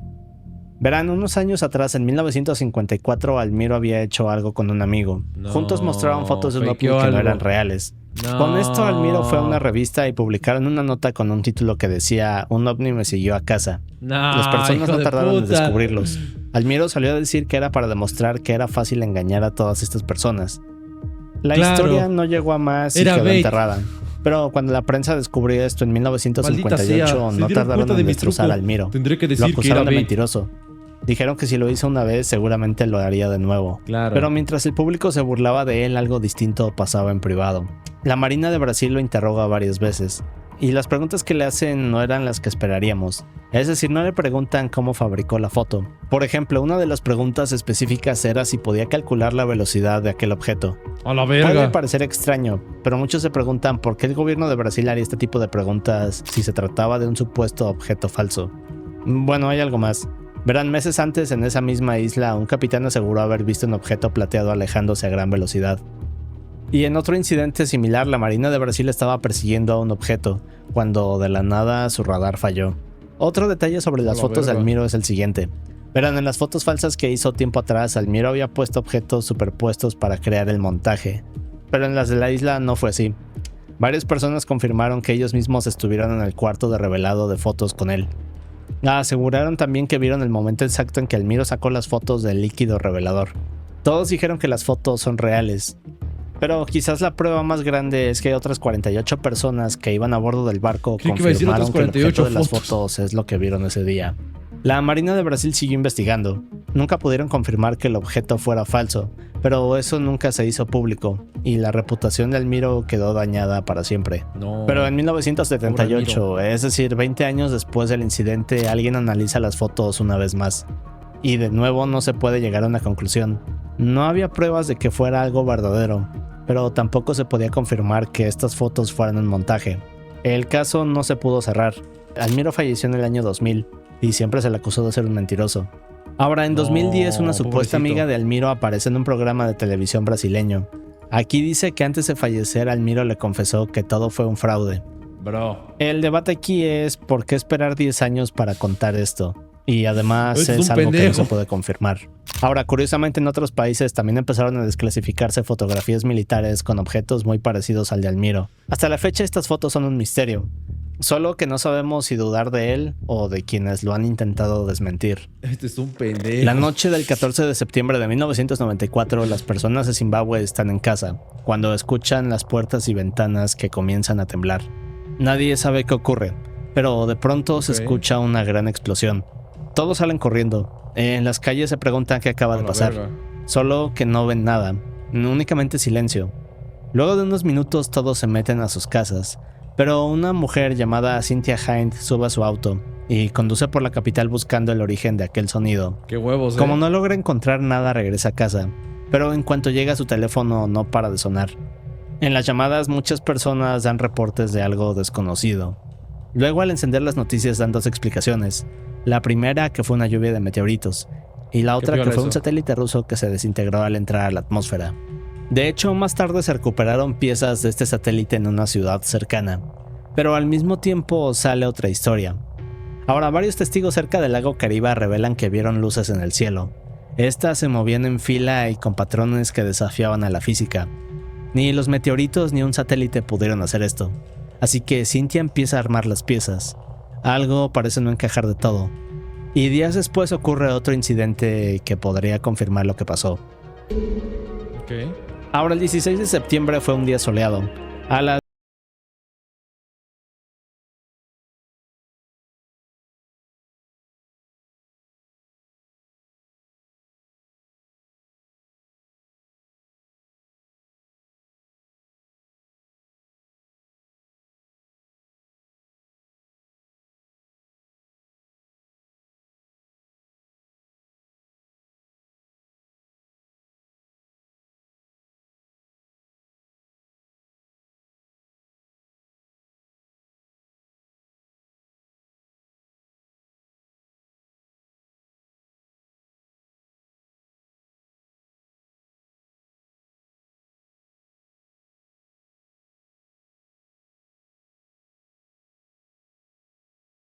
Verán, unos años atrás, en 1954, Almiro había hecho algo con un amigo. Juntos mostraron fotos de un ovni que no eran reales. Con esto, Almiro fue a una revista y publicaron una nota con un título que decía: "Un ovni me siguió a casa". Las personas no tardaron en descubrirlos. Almiro salió a decir que era para demostrar que era fácil engañar a todas estas personas. La historia no llegó a más y quedó enterrada. Pero cuando la prensa descubrió esto en 1958, no tardaron en destrozar a Almiro. Lo acusaron de mentiroso. Dijeron que si lo hizo una vez, seguramente lo haría de nuevo. Pero mientras el público se burlaba de él, algo distinto pasaba en privado. La Marina de Brasil lo interroga varias veces, y las preguntas que le hacen no eran las que esperaríamos. Es decir, no le preguntan cómo fabricó la foto. Por ejemplo, una de las preguntas específicas era si podía calcular la velocidad de aquel objeto. ¡A la verga! Puede parecer extraño, pero muchos se preguntan por qué el gobierno de Brasil haría este tipo de preguntas si se trataba de un supuesto objeto falso. Bueno, hay algo más. Verán, meses antes, en esa misma isla, un capitán aseguró haber visto un objeto plateado alejándose a gran velocidad. Y en otro incidente similar, la Marina de Brasil estaba persiguiendo a un objeto, cuando de la nada su radar falló. Otro detalle sobre las fotos de Almiro es el siguiente. Verán, en las fotos falsas que hizo tiempo atrás, Almiro había puesto objetos superpuestos para crear el montaje. Pero en las de la isla no fue así. Varias personas confirmaron que ellos mismos estuvieron en el cuarto de revelado de fotos con él. Aseguraron también que vieron el momento exacto en que Almiro sacó las fotos del líquido revelador. Todos dijeron que las fotos son reales. Pero quizás la prueba más grande es que otras 48 personas que iban a bordo del barco confirmaron que el objeto de las fotos es lo que vieron ese día. La Marina de Brasil siguió investigando. Nunca pudieron confirmar que el objeto fuera falso, pero eso nunca se hizo público, y la reputación de Almiro quedó dañada para siempre. Pero en 1978, es decir, 20 años después del incidente, alguien analiza las fotos una vez más. Y de nuevo no se puede llegar a una conclusión. No había pruebas de que fuera algo verdadero, pero tampoco se podía confirmar que estas fotos fueran un montaje. El caso no se pudo cerrar. Almiro falleció en el año 2000 y siempre se le acusó de ser un mentiroso. Ahora, en 2010, una supuesta amiga de Almiro aparece en un programa de televisión brasileño. Aquí dice que antes de fallecer, Almiro le confesó que todo fue un fraude. El debate aquí es ¿por qué esperar 10 años para contar esto? Y además es algo que no se puede confirmar. Ahora, curiosamente, en otros países también empezaron a desclasificarse fotografías militares con objetos muy parecidos al de Almiro. Hasta la fecha estas fotos son un misterio. Solo que no sabemos si dudar de él o de quienes lo han intentado desmentir. Este es un pendejo. La noche del 14 de septiembre de 1994, las personas de Zimbabue están en casa, cuando escuchan las puertas y ventanas que comienzan a temblar. Nadie sabe qué ocurre, pero de pronto se escucha una gran explosión. Todos salen corriendo. En las calles se preguntan qué acaba de pasar. Solo que no ven nada, únicamente silencio. Luego de unos minutos todos se meten a sus casas, pero una mujer llamada Cynthia Hind sube a su auto y conduce por la capital buscando el origen de aquel sonido. ¡Qué huevos! Como no logra encontrar nada, regresa a casa, pero en cuanto llega a su teléfono no para de sonar. En las llamadas muchas personas dan reportes de algo desconocido. Luego, al encender las noticias, dan dos explicaciones. La primera, que fue una lluvia de meteoritos, y la otra, que fue un satélite ruso que se desintegró al entrar a la atmósfera. De hecho, más tarde se recuperaron piezas de este satélite en una ciudad cercana, pero al mismo tiempo sale otra historia. Ahora, varios testigos cerca del lago Kariba revelan que vieron luces en el cielo. Estas se movían en fila y con patrones que desafiaban a la física. Ni los meteoritos ni un satélite pudieron hacer esto, así que Cynthia empieza a armar las piezas. Algo parece no encajar de todo, y días después ocurre otro incidente que podría confirmar lo que pasó. Ahora, el 16 de septiembre fue un día soleado. A las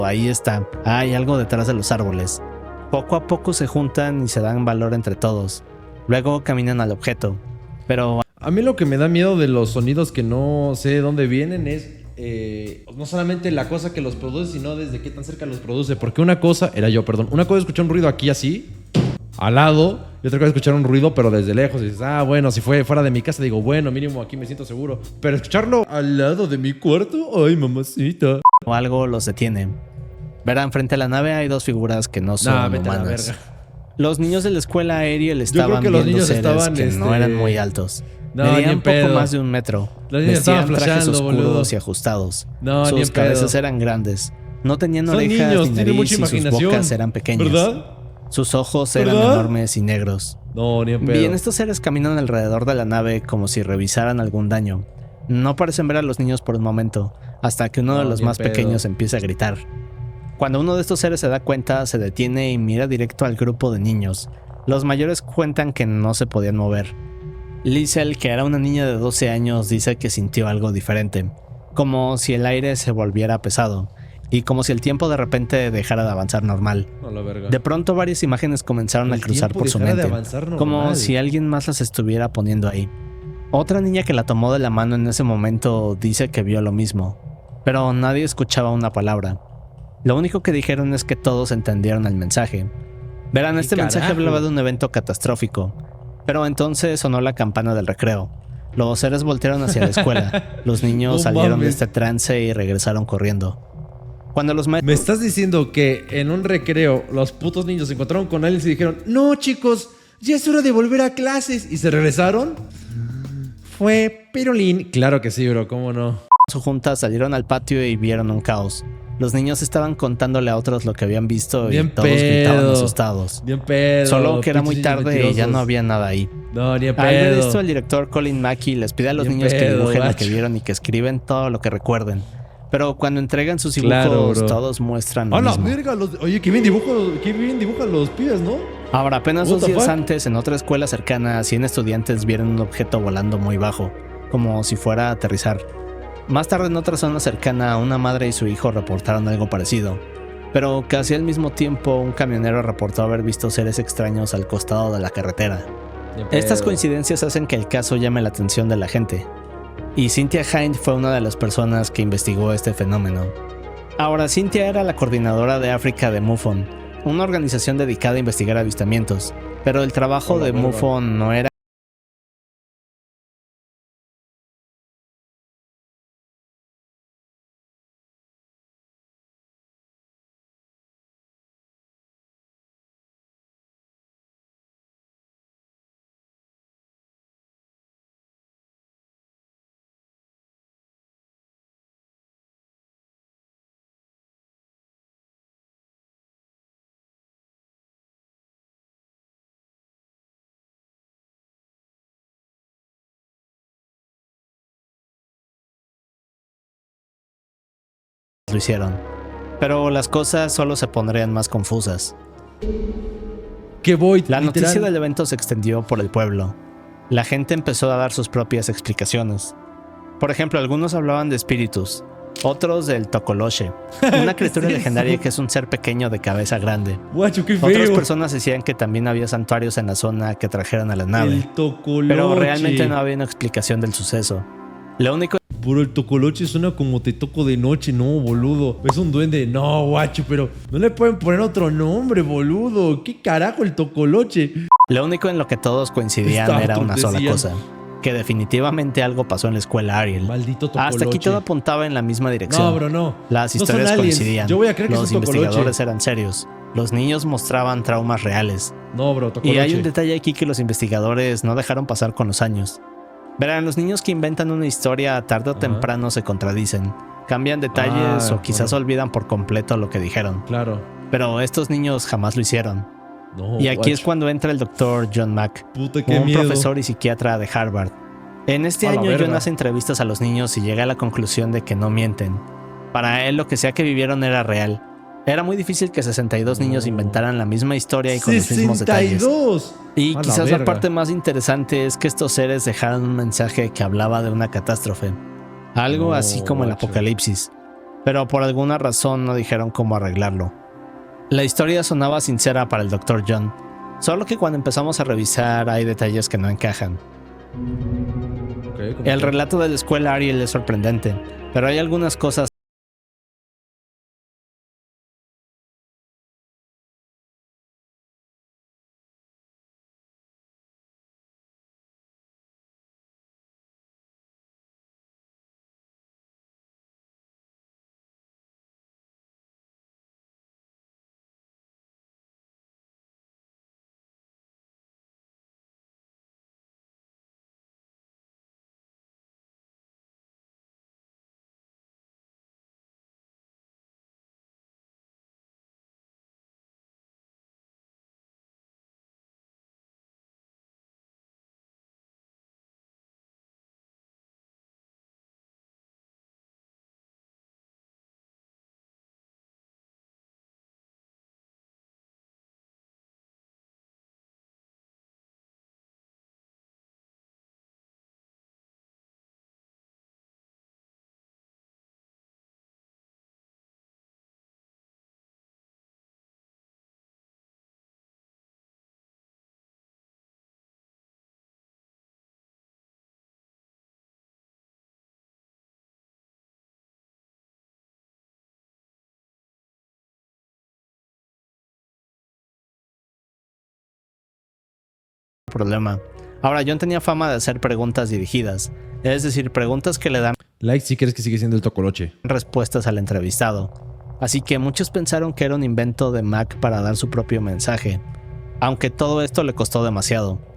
ahí está, hay algo detrás de los árboles. Poco a poco se juntan y se dan valor entre todos. Luego caminan al objeto, pero... A mí lo que me da miedo de los sonidos que no sé de dónde vienen es no solamente la cosa que los produce, sino desde qué tan cerca los produce. Porque una cosa es escuchar un ruido aquí así, al lado, y otra cosa es escuchar un ruido pero desde lejos. Y dices, bueno, si fue fuera de mi casa, digo, bueno, mínimo aquí me siento seguro. Pero escucharlo al lado de mi cuarto, ay, mamacita. O algo los detiene. Verán, frente a la nave hay dos figuras que no son humanas. Los niños de la escuela Ariel estaban viendo seres que no eran muy altos. Medían poco más de 1 metro. Vestían trajes oscuros y ajustados. Sus cabezas eran grandes. No tenían orejas ni nariz y sus bocas eran pequeñas. ¿Verdad? Sus ojos eran enormes y negros. No, ni en pedo. Bien, estos seres caminan alrededor de la nave como si revisaran algún daño. No parecen ver a los niños por un momento, hasta que uno de los más pequeños empieza a gritar. Cuando uno de estos seres se da cuenta, se detiene y mira directo al grupo de niños. Los mayores cuentan que no se podían mover. Liesl, que era una niña de 12 años, dice que sintió algo diferente, como si el aire se volviera pesado, y como si el tiempo de repente dejara de avanzar normal. De pronto varias imágenes comenzaron a cruzar por su mente, como si alguien más las estuviera poniendo ahí. Otra niña que la tomó de la mano en ese momento dice que vio lo mismo, pero nadie escuchaba una palabra. Lo único que dijeron es que todos entendieron el mensaje. Verán, este mensaje hablaba de un evento catastrófico, pero entonces sonó la campana del recreo. Los seres voltearon hacia la escuela. Los niños salieron de este trance y regresaron corriendo. Cuando los ¿Me estás diciendo que en un recreo los putos niños se encontraron con aliens y dijeron, no chicos, ya es hora de volver a clases, y se regresaron? Fue pirulín. Claro que sí, bro, cómo no. Su junta salieron al patio y vieron un caos. Los niños estaban contándole a otros lo que habían visto bien y todos gritaban asustados. Bien pedo. Solo que era muy tarde y ya no había nada ahí. No, ni en pedo. Al ver esto, el director Colin Mackey les pide a los niños que dibujen lo que vieron y que escriben todo lo que recuerden. Pero cuando entregan sus dibujos, todos muestran lo mismo. Verga, oye, qué bien dibujan los pibes, ¿no? Ahora, apenas 2 días antes, en otra escuela cercana, 100 estudiantes vieron un objeto volando muy bajo, como si fuera a aterrizar. Más tarde, en otra zona cercana, una madre y su hijo reportaron algo parecido. pero casi al mismo tiempo un camionero reportó haber visto seres extraños al costado de la carretera. Estas coincidencias hacen que el caso llame la atención de la gente, y Cynthia Hind fue una de las personas que investigó este fenómeno. Ahora, Cynthia era la coordinadora de África de MUFON, una organización dedicada a investigar avistamientos, pero el trabajo de MUFON no era lo hicieron, pero las cosas solo se pondrían más confusas. La noticia del evento se extendió por el pueblo. La gente empezó a dar sus propias explicaciones. Por ejemplo, algunos hablaban de espíritus, otros del Tokoloche, una criatura legendaria que es un ser pequeño de cabeza grande. Guacho, qué feo. Otras personas decían que también había santuarios en la zona que trajeron a la nave. El Tokoloche. Pero realmente no había una explicación del suceso. Lo único... Pero el Tokoloche suena como te toco de noche, no, boludo. Es un duende. No, guacho, pero no le pueden poner otro nombre, boludo. ¿Qué carajo el Tokoloche? Lo único en lo que todos coincidían era una sola cosa: que definitivamente algo pasó en la escuela Ariel. Maldito Tokoloche. Hasta aquí todo apuntaba en la misma dirección. No, bro, no. Las historias coincidían. Yo voy a creer que los es un Tokoloche. Investigadores eran serios. Los niños mostraban traumas reales. No, bro, Tokoloche. Y hay un detalle aquí que los investigadores no dejaron pasar con los años. Verán, los niños que inventan una historia tarde o temprano se contradicen. Cambian detalles o quizás olvidan por completo lo que dijeron. Claro. Pero estos niños jamás lo hicieron. No, y aquí es cuando entra el doctor John Mack, un profesor y psiquiatra de Harvard. En este año John hace entrevistas a los niños y llega a la conclusión de que no mienten. Para él lo que sea que vivieron era real. Era muy difícil que 62 niños inventaran la misma historia y con los mismos detalles. Y quizás la parte más interesante es que estos seres dejaron un mensaje que hablaba de una catástrofe. Algo así como el apocalipsis. Pero por alguna razón no dijeron cómo arreglarlo. La historia sonaba sincera para el Dr. John. Solo que cuando empezamos a revisar hay detalles que no encajan. El relato de la escuela Ariel es sorprendente, pero hay algunas cosas problema. Ahora, John tenía fama de hacer preguntas dirigidas, es decir, preguntas que le dan like si crees que sigue siendo el Tokoloche. Respuestas al entrevistado. Así que muchos pensaron que era un invento de Mac para dar su propio mensaje, aunque todo esto le costó demasiado.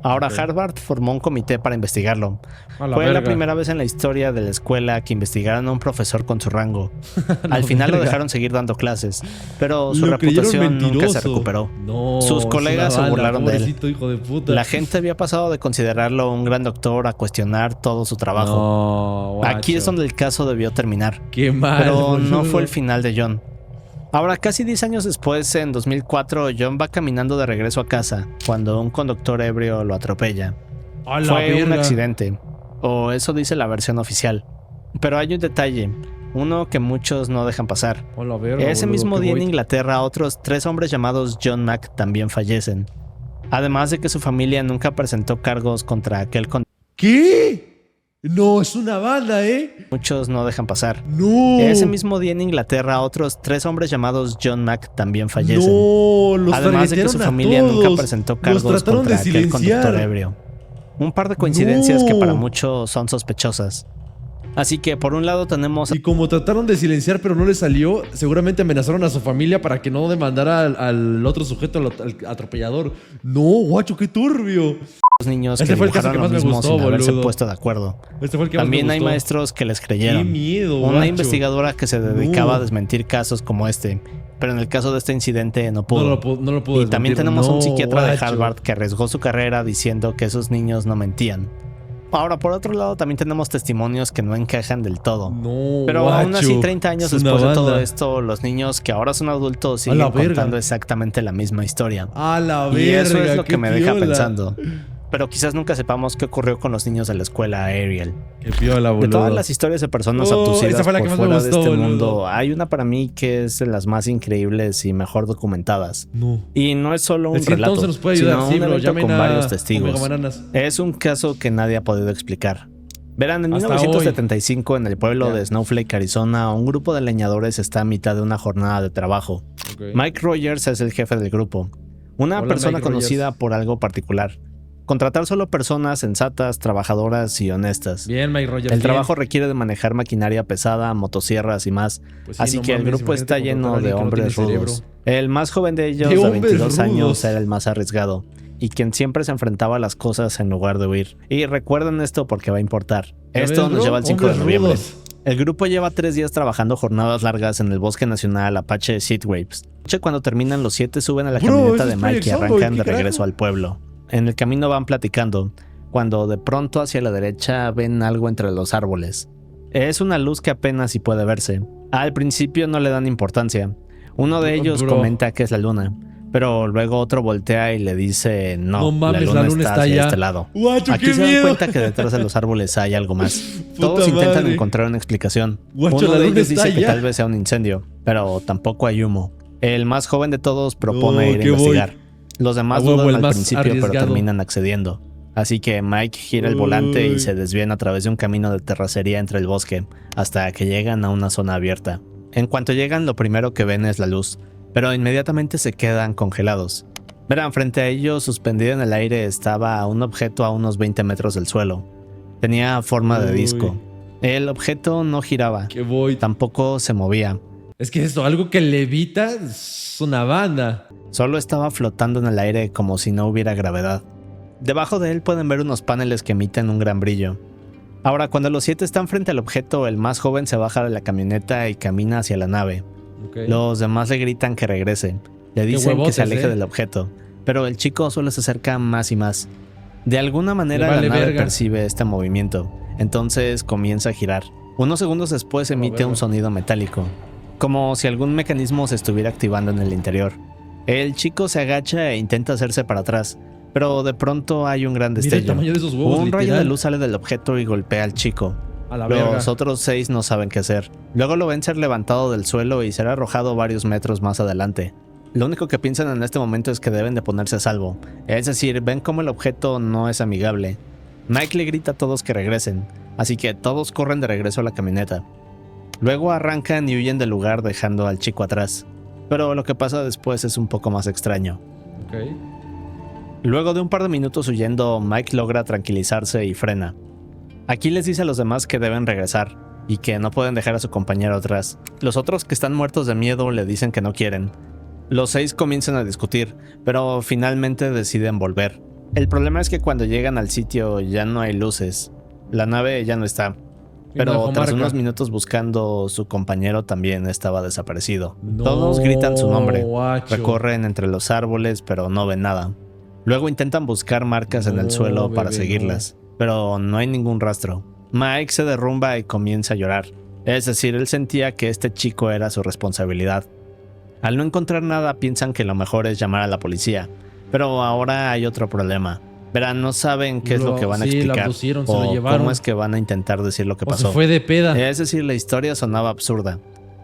Ahora Harvard formó un comité para investigarlo. Fue la primera vez en la historia de la escuela que investigaron a un profesor con su rango. Al final lo dejaron seguir dando clases, pero su reputación nunca se recuperó. Sus colegas se burlaron de él. Hijo de puta. La gente había pasado de considerarlo un gran doctor a cuestionar todo su trabajo. Aquí es donde el caso debió terminar. Qué mal, pero no fue el final de John. Ahora, casi 10 años después, en 2004, John va caminando de regreso a casa cuando un conductor ebrio lo atropella. Fue un accidente, o eso dice la versión oficial. Pero hay un detalle. Uno que muchos no dejan pasar. Hola, verga, Ese boludo, mismo qué día en voy. Inglaterra, otros 3 hombres llamados John Mack también fallecen. Además de que su familia nunca presentó cargos contra aquel con ¿Qué? No, es una banda, ¿eh? muchos no dejan pasar. No. Ese mismo día en Inglaterra, otros 3 hombres llamados John Mack también fallecen. No, los Además de que su targetearon a familia todos. nunca presentó cargos Los trataron contra de aquel silenciar. conductor ebrio. Un par de coincidencias No. que para muchos son sospechosas. Así que por un lado tenemos Y como trataron de silenciar pero no les salió, seguramente amenazaron a su familia para que no demandara al otro sujeto, al atropellador. No, guacho, qué turbio. los niños Este que fue el caso dibujaron que lo más me mismo gustó, sin haberse boludo. puesto de acuerdo. Este fue el que También más me hay gustó. maestros que les Qué creyeron. miedo, Una guacho. investigadora que se dedicaba a desmentir casos como este, pero en el caso de este incidente no pudo. No lo pudo Y también desmentir. tenemos un No, psiquiatra de guacho. Harvard que arriesgó su carrera diciendo que esos niños no mentían. Ahora, por otro lado, también tenemos testimonios que no encajan del todo. No, Pero guacho. aún así, 30 años Es una después de todo banda. esto, los niños que ahora son adultos A siguen la verga. contando exactamente la misma historia. A la verga. Y eso es lo qué que me deja piola. pensando. Pero quizás nunca sepamos qué ocurrió con los niños de la escuela Ariel. Qué piola, boludo. De todas las historias de personas Oh, abducidas esa fue la por que más me fuera de gustó, este boludo. mundo, hay una para mí que es de las más increíbles y mejor documentadas. No. Y no es solo un Es que relato, entonces nos puede ayudar. sino Sí, un bro, evento llamen con a varios Omega testigos. Bananas. Es un caso que nadie ha podido explicar. Verán, en Hasta 1975, en el pueblo Ya. de Snowflake, Arizona, un grupo de leñadores está a mitad de una jornada de trabajo. Ok. Mike Rogers es el jefe del grupo. Una Hola, persona Mike conocida Rogers. por algo particular. Contratar solo personas sensatas, trabajadoras y honestas. Bien, Mike Rogers. El bien. trabajo requiere de manejar maquinaria pesada, motosierras y más. Pues sí, Así no que el mames, grupo está imagínate lleno contratar a de alguien que no hombres tiene rudos. cerebro. El más joven de ellos, ¡De de hombres 22 años, rudos! era el más arriesgado y quien siempre se enfrentaba a las cosas en lugar de huir. Y recuerden esto porque va a importar. ¿Ya Esto ves, nos bro? lleva al 5 de Hombres noviembre. rudos. El grupo lleva 3 días trabajando jornadas largas en el bosque nacional Apache Seatwaves. Cuando terminan, los 7 suben a la Bro, camioneta eso de es Mike y Project Zomboid, arrancan ¿qué de regreso carajo? al pueblo. En el camino van platicando, cuando de pronto hacia la derecha ven algo entre los árboles. Es una luz que apenas si puede verse. Al principio no le dan importancia. Uno de ellos Bro. comenta que es la luna, pero luego otro voltea y le dice no, No mames, la la luna luna está está hacia allá. este lado. Guacho, Aquí qué se dan miedo. cuenta que detrás de los árboles hay algo más. Todos Puta intentan madre. encontrar una explicación. Guacho, Uno la de luna ellos está dice que allá. tal vez sea un incendio, pero tampoco hay humo. El más joven de todos propone No, ir a ¿qué voy? investigar. Los demás A huevo, dudan el al más principio, pero arriesgado. terminan accediendo. Así que Mike gira el volante y Uy. se desvían a través de un camino de terracería entre el bosque, hasta que llegan a una zona abierta. En cuanto llegan, lo primero que ven es la luz, pero inmediatamente se quedan congelados. Verán, frente a ellos, suspendido en el aire, estaba un objeto a unos 20 metros del suelo. Tenía forma de Uy. disco. El objeto no giraba, Que voy. tampoco se movía. Es que esto, algo que levita es una banda. Solo estaba flotando en el aire como si no hubiera gravedad. Debajo de él pueden ver unos paneles que emiten un gran brillo. Ahora, cuando los 7 están frente al objeto, el más joven se baja de la camioneta y camina hacia la nave. Ok. Los demás le gritan que regrese. Le dicen que huevotes, se aleje ¿eh? del objeto, pero el chico solo se acerca más y más. De alguna manera vale la nave verga. percibe este movimiento, entonces comienza a girar. Unos segundos después emite verga. un sonido metálico, como si algún mecanismo se estuviera activando en el interior. El chico se agacha e intenta hacerse para atrás, pero de pronto hay un gran Mira el destello. tamaño de esos huevos, Un rayo de literal. luz sale del objeto y golpea al chico. A la verga. Los otros 6 no saben qué hacer. Luego lo ven ser levantado del suelo y ser arrojado varios metros más adelante. Lo único que piensan en este momento es que deben de ponerse a salvo. Es decir, ven cómo el objeto no es amigable. Mike le grita a todos que regresen, así que todos corren de regreso a la camioneta. Luego arrancan y huyen del lugar dejando al chico atrás. Pero lo que pasa después es un poco más extraño. Ok. Luego de un par de minutos huyendo, Mike logra tranquilizarse y frena. Aquí les dice a los demás que deben regresar y que no pueden dejar a su compañero atrás. Los otros que están muertos de miedo le dicen que no quieren. Los 6 comienzan a discutir, pero finalmente deciden volver. El problema es que cuando llegan al sitio ya no hay luces. La nave ya no está. Pero dejó tras marca. unos minutos buscando, su compañero también estaba desaparecido. No, Todos gritan su nombre. guacho. Recorren entre los árboles, pero no ven nada. Luego intentan buscar marcas en el No, suelo para bebé, seguirlas, pero no hay ningún rastro. Mike se derrumba y comienza a llorar. Es decir, él sentía que este chico era su responsabilidad. Al no encontrar nada, piensan que lo mejor es llamar a la policía. Pero ahora hay otro problema. Verán, no saben qué es lo que van a Sí, lo explicar abducieron, se o lo llevaron. cómo es que van a intentar decir lo que O pasó. se fue de peda. Es decir, la historia sonaba absurda.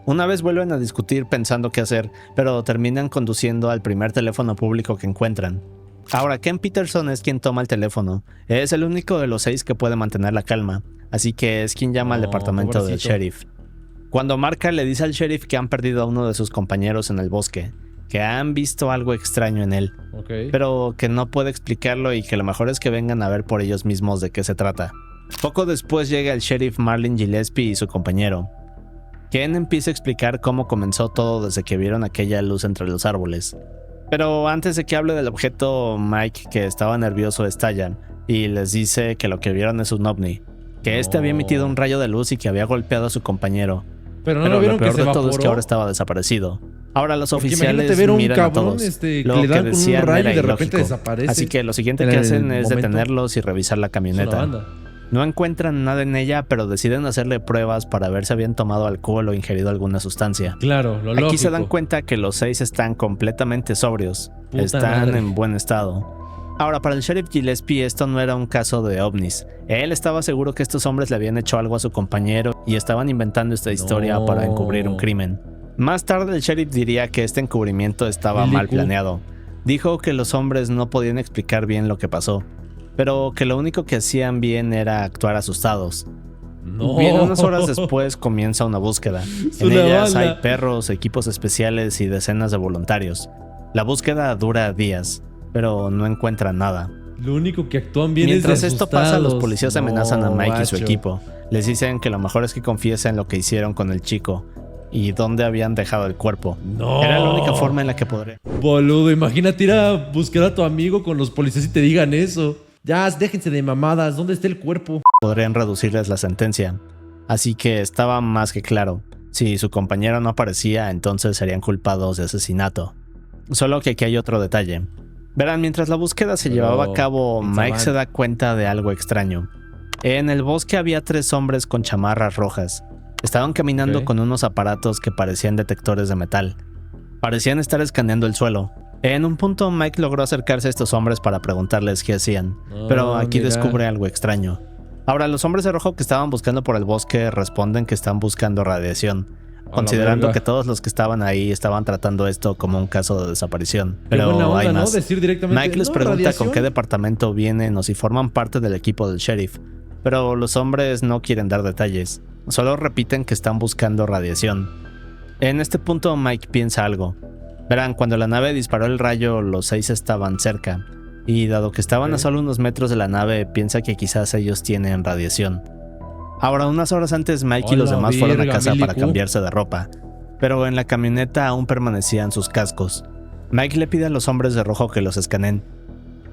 Una vez vuelven a discutir pensando qué hacer, pero terminan conduciendo al primer teléfono público que encuentran. Ahora, Ken Peterson es quien toma el teléfono. Es el único de los 6 que puede mantener la calma, así que es quien llama al departamento del sheriff. Cuando marca, le dice al sheriff que han perdido a uno de sus compañeros en el bosque, que han visto algo extraño en él, pero que no puede explicarlo y que lo mejor es que vengan a ver por ellos mismos de qué se trata. Poco después llega el sheriff Marlin Gillespie y su compañero. Ken empieza a explicar cómo comenzó todo desde que vieron aquella luz entre los árboles. Pero antes de que hable del objeto, Mike, que estaba nervioso, estalla y les dice que lo que vieron es un ovni, que este había emitido un rayo de luz y que había golpeado a su compañero. Pero lo vieron peor que se de todo es que evaporó. ahora estaba desaparecido. Ahora los Porque oficiales imagínate ver a un miran cabrón, a todos. que Lo le dan que con un decían rayo era y de repente ilógico. desaparece. Así que lo siguiente En que el hacen es momento. detenerlos y revisar la Es una camioneta. banda. No encuentran nada en ella, pero deciden hacerle pruebas para ver si habían tomado alcohol o ingerido alguna sustancia. Claro, lo lógico. Aquí se dan cuenta que los 6 están completamente sobrios. Puta Están madre. en buen estado. Ahora, para el sheriff Gillespie esto no era un caso de ovnis. Él estaba seguro que estos hombres le habían hecho algo a su compañero y estaban inventando esta historia No. para encubrir un crimen. Más tarde el sheriff diría que este encubrimiento estaba Really mal cool. planeado. Dijo que los hombres no podían explicar bien lo que pasó, pero que lo único que hacían bien era actuar asustados. No. Bien, unas horas después comienza una búsqueda. Es En una ellas bala. hay perros, equipos especiales y decenas de voluntarios. La búsqueda dura días, pero no encuentran nada. Lo único que actúan bien Mientras es de esto pasa, los asustados. policías amenazan a Mike y su macho. equipo. Les dicen que lo mejor es que confiesen lo que hicieron con el chico y dónde habían dejado el cuerpo. No. Era la única forma en la que podrían Boludo, imagínate ir a buscar a tu amigo con los policías y te digan eso. Ya, déjense de mamadas. ¿Dónde está el cuerpo? reducirles la sentencia. Así que estaba más que claro. Si su compañero no aparecía, entonces serían culpados de asesinato. Solo que aquí hay otro detalle. Verán, mientras la búsqueda se llevaba a cabo, Mike se da cuenta de algo extraño. En el bosque había 3 hombres con chamarras rojas. Estaban caminando con unos aparatos que parecían detectores de metal. Parecían estar escaneando el suelo. En un punto Mike logró acercarse a estos hombres para preguntarles qué hacían, pero aquí descubre algo extraño. Ahora, los hombres de rojo que estaban buscando por el bosque responden que están buscando radiación, considerando que todos los que estaban ahí estaban tratando esto como un caso de desaparición. Pero buena onda, hay ¿no? más. Decir directamente, Mike les "No, pregunta radiación". con qué departamento vienen o si forman parte del equipo del sheriff, pero los hombres no quieren dar detalles, solo repiten que están buscando radiación. En este punto Mike piensa algo. Verán, cuando la nave disparó el rayo, los 6 estaban cerca, y dado que estaban a solo unos metros de la nave, piensa que quizás ellos tienen radiación. Ahora, unas horas antes, Mike y los Hola, demás fueron a verga, casa para milico. cambiarse de ropa, pero en la camioneta aún permanecían sus cascos. Mike le pide a los hombres de rojo que los escaneen.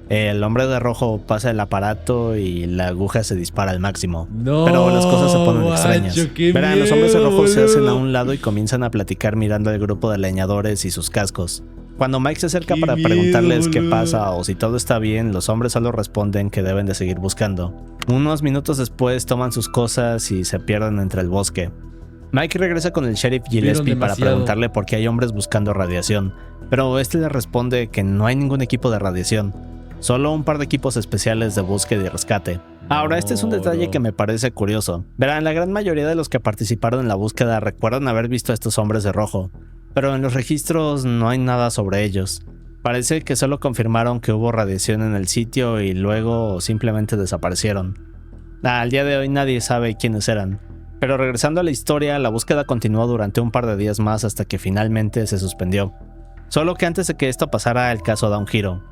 El hombre de rojo pasa el aparato y la aguja se dispara al máximo. No, Pero las cosas se ponen macho, extrañas. qué Verán, los hombres de miedo, rojo se hacen a boludo. un lado y comienzan a platicar mirando al grupo de leñadores y sus cascos. Cuando Mike se acerca Qué para miedo, preguntarles qué boludo. pasa o si todo está bien, los hombres solo responden que deben de seguir buscando. Unos minutos después toman sus cosas y se pierden entre el bosque. Mike regresa con el sheriff Gillespie para demasiado. preguntarle por qué hay hombres buscando radiación, pero este le responde que no hay ningún equipo de radiación, solo un par de equipos especiales de búsqueda y rescate. Ahora, este es un detalle bro. que me parece curioso. Verán, la gran mayoría de los que participaron en la búsqueda recuerdan haber visto a estos hombres de rojo, pero en los registros no hay nada sobre ellos. Parece que solo confirmaron que hubo radiación en el sitio y luego simplemente desaparecieron. Al día de hoy nadie sabe quiénes eran. Pero regresando a la historia, la búsqueda continuó durante un par de días más hasta que finalmente se suspendió. Solo que antes de que esto pasara, el caso da un giro.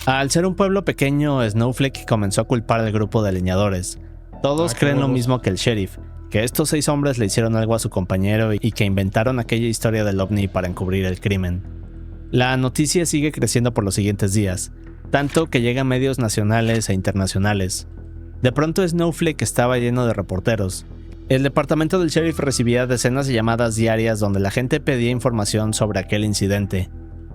Al ser un pueblo pequeño, Snowflake comenzó a culpar al grupo de leñadores. Todos qué creen lo huevos. mismo que el sheriff, que estos 6 hombres le hicieron algo a su compañero y que inventaron aquella historia del ovni para encubrir el crimen. La noticia sigue creciendo por los siguientes días, tanto que llega a medios nacionales e internacionales. De pronto Snowflake estaba lleno de reporteros. El departamento del sheriff recibía decenas de llamadas diarias donde la gente pedía información sobre aquel incidente.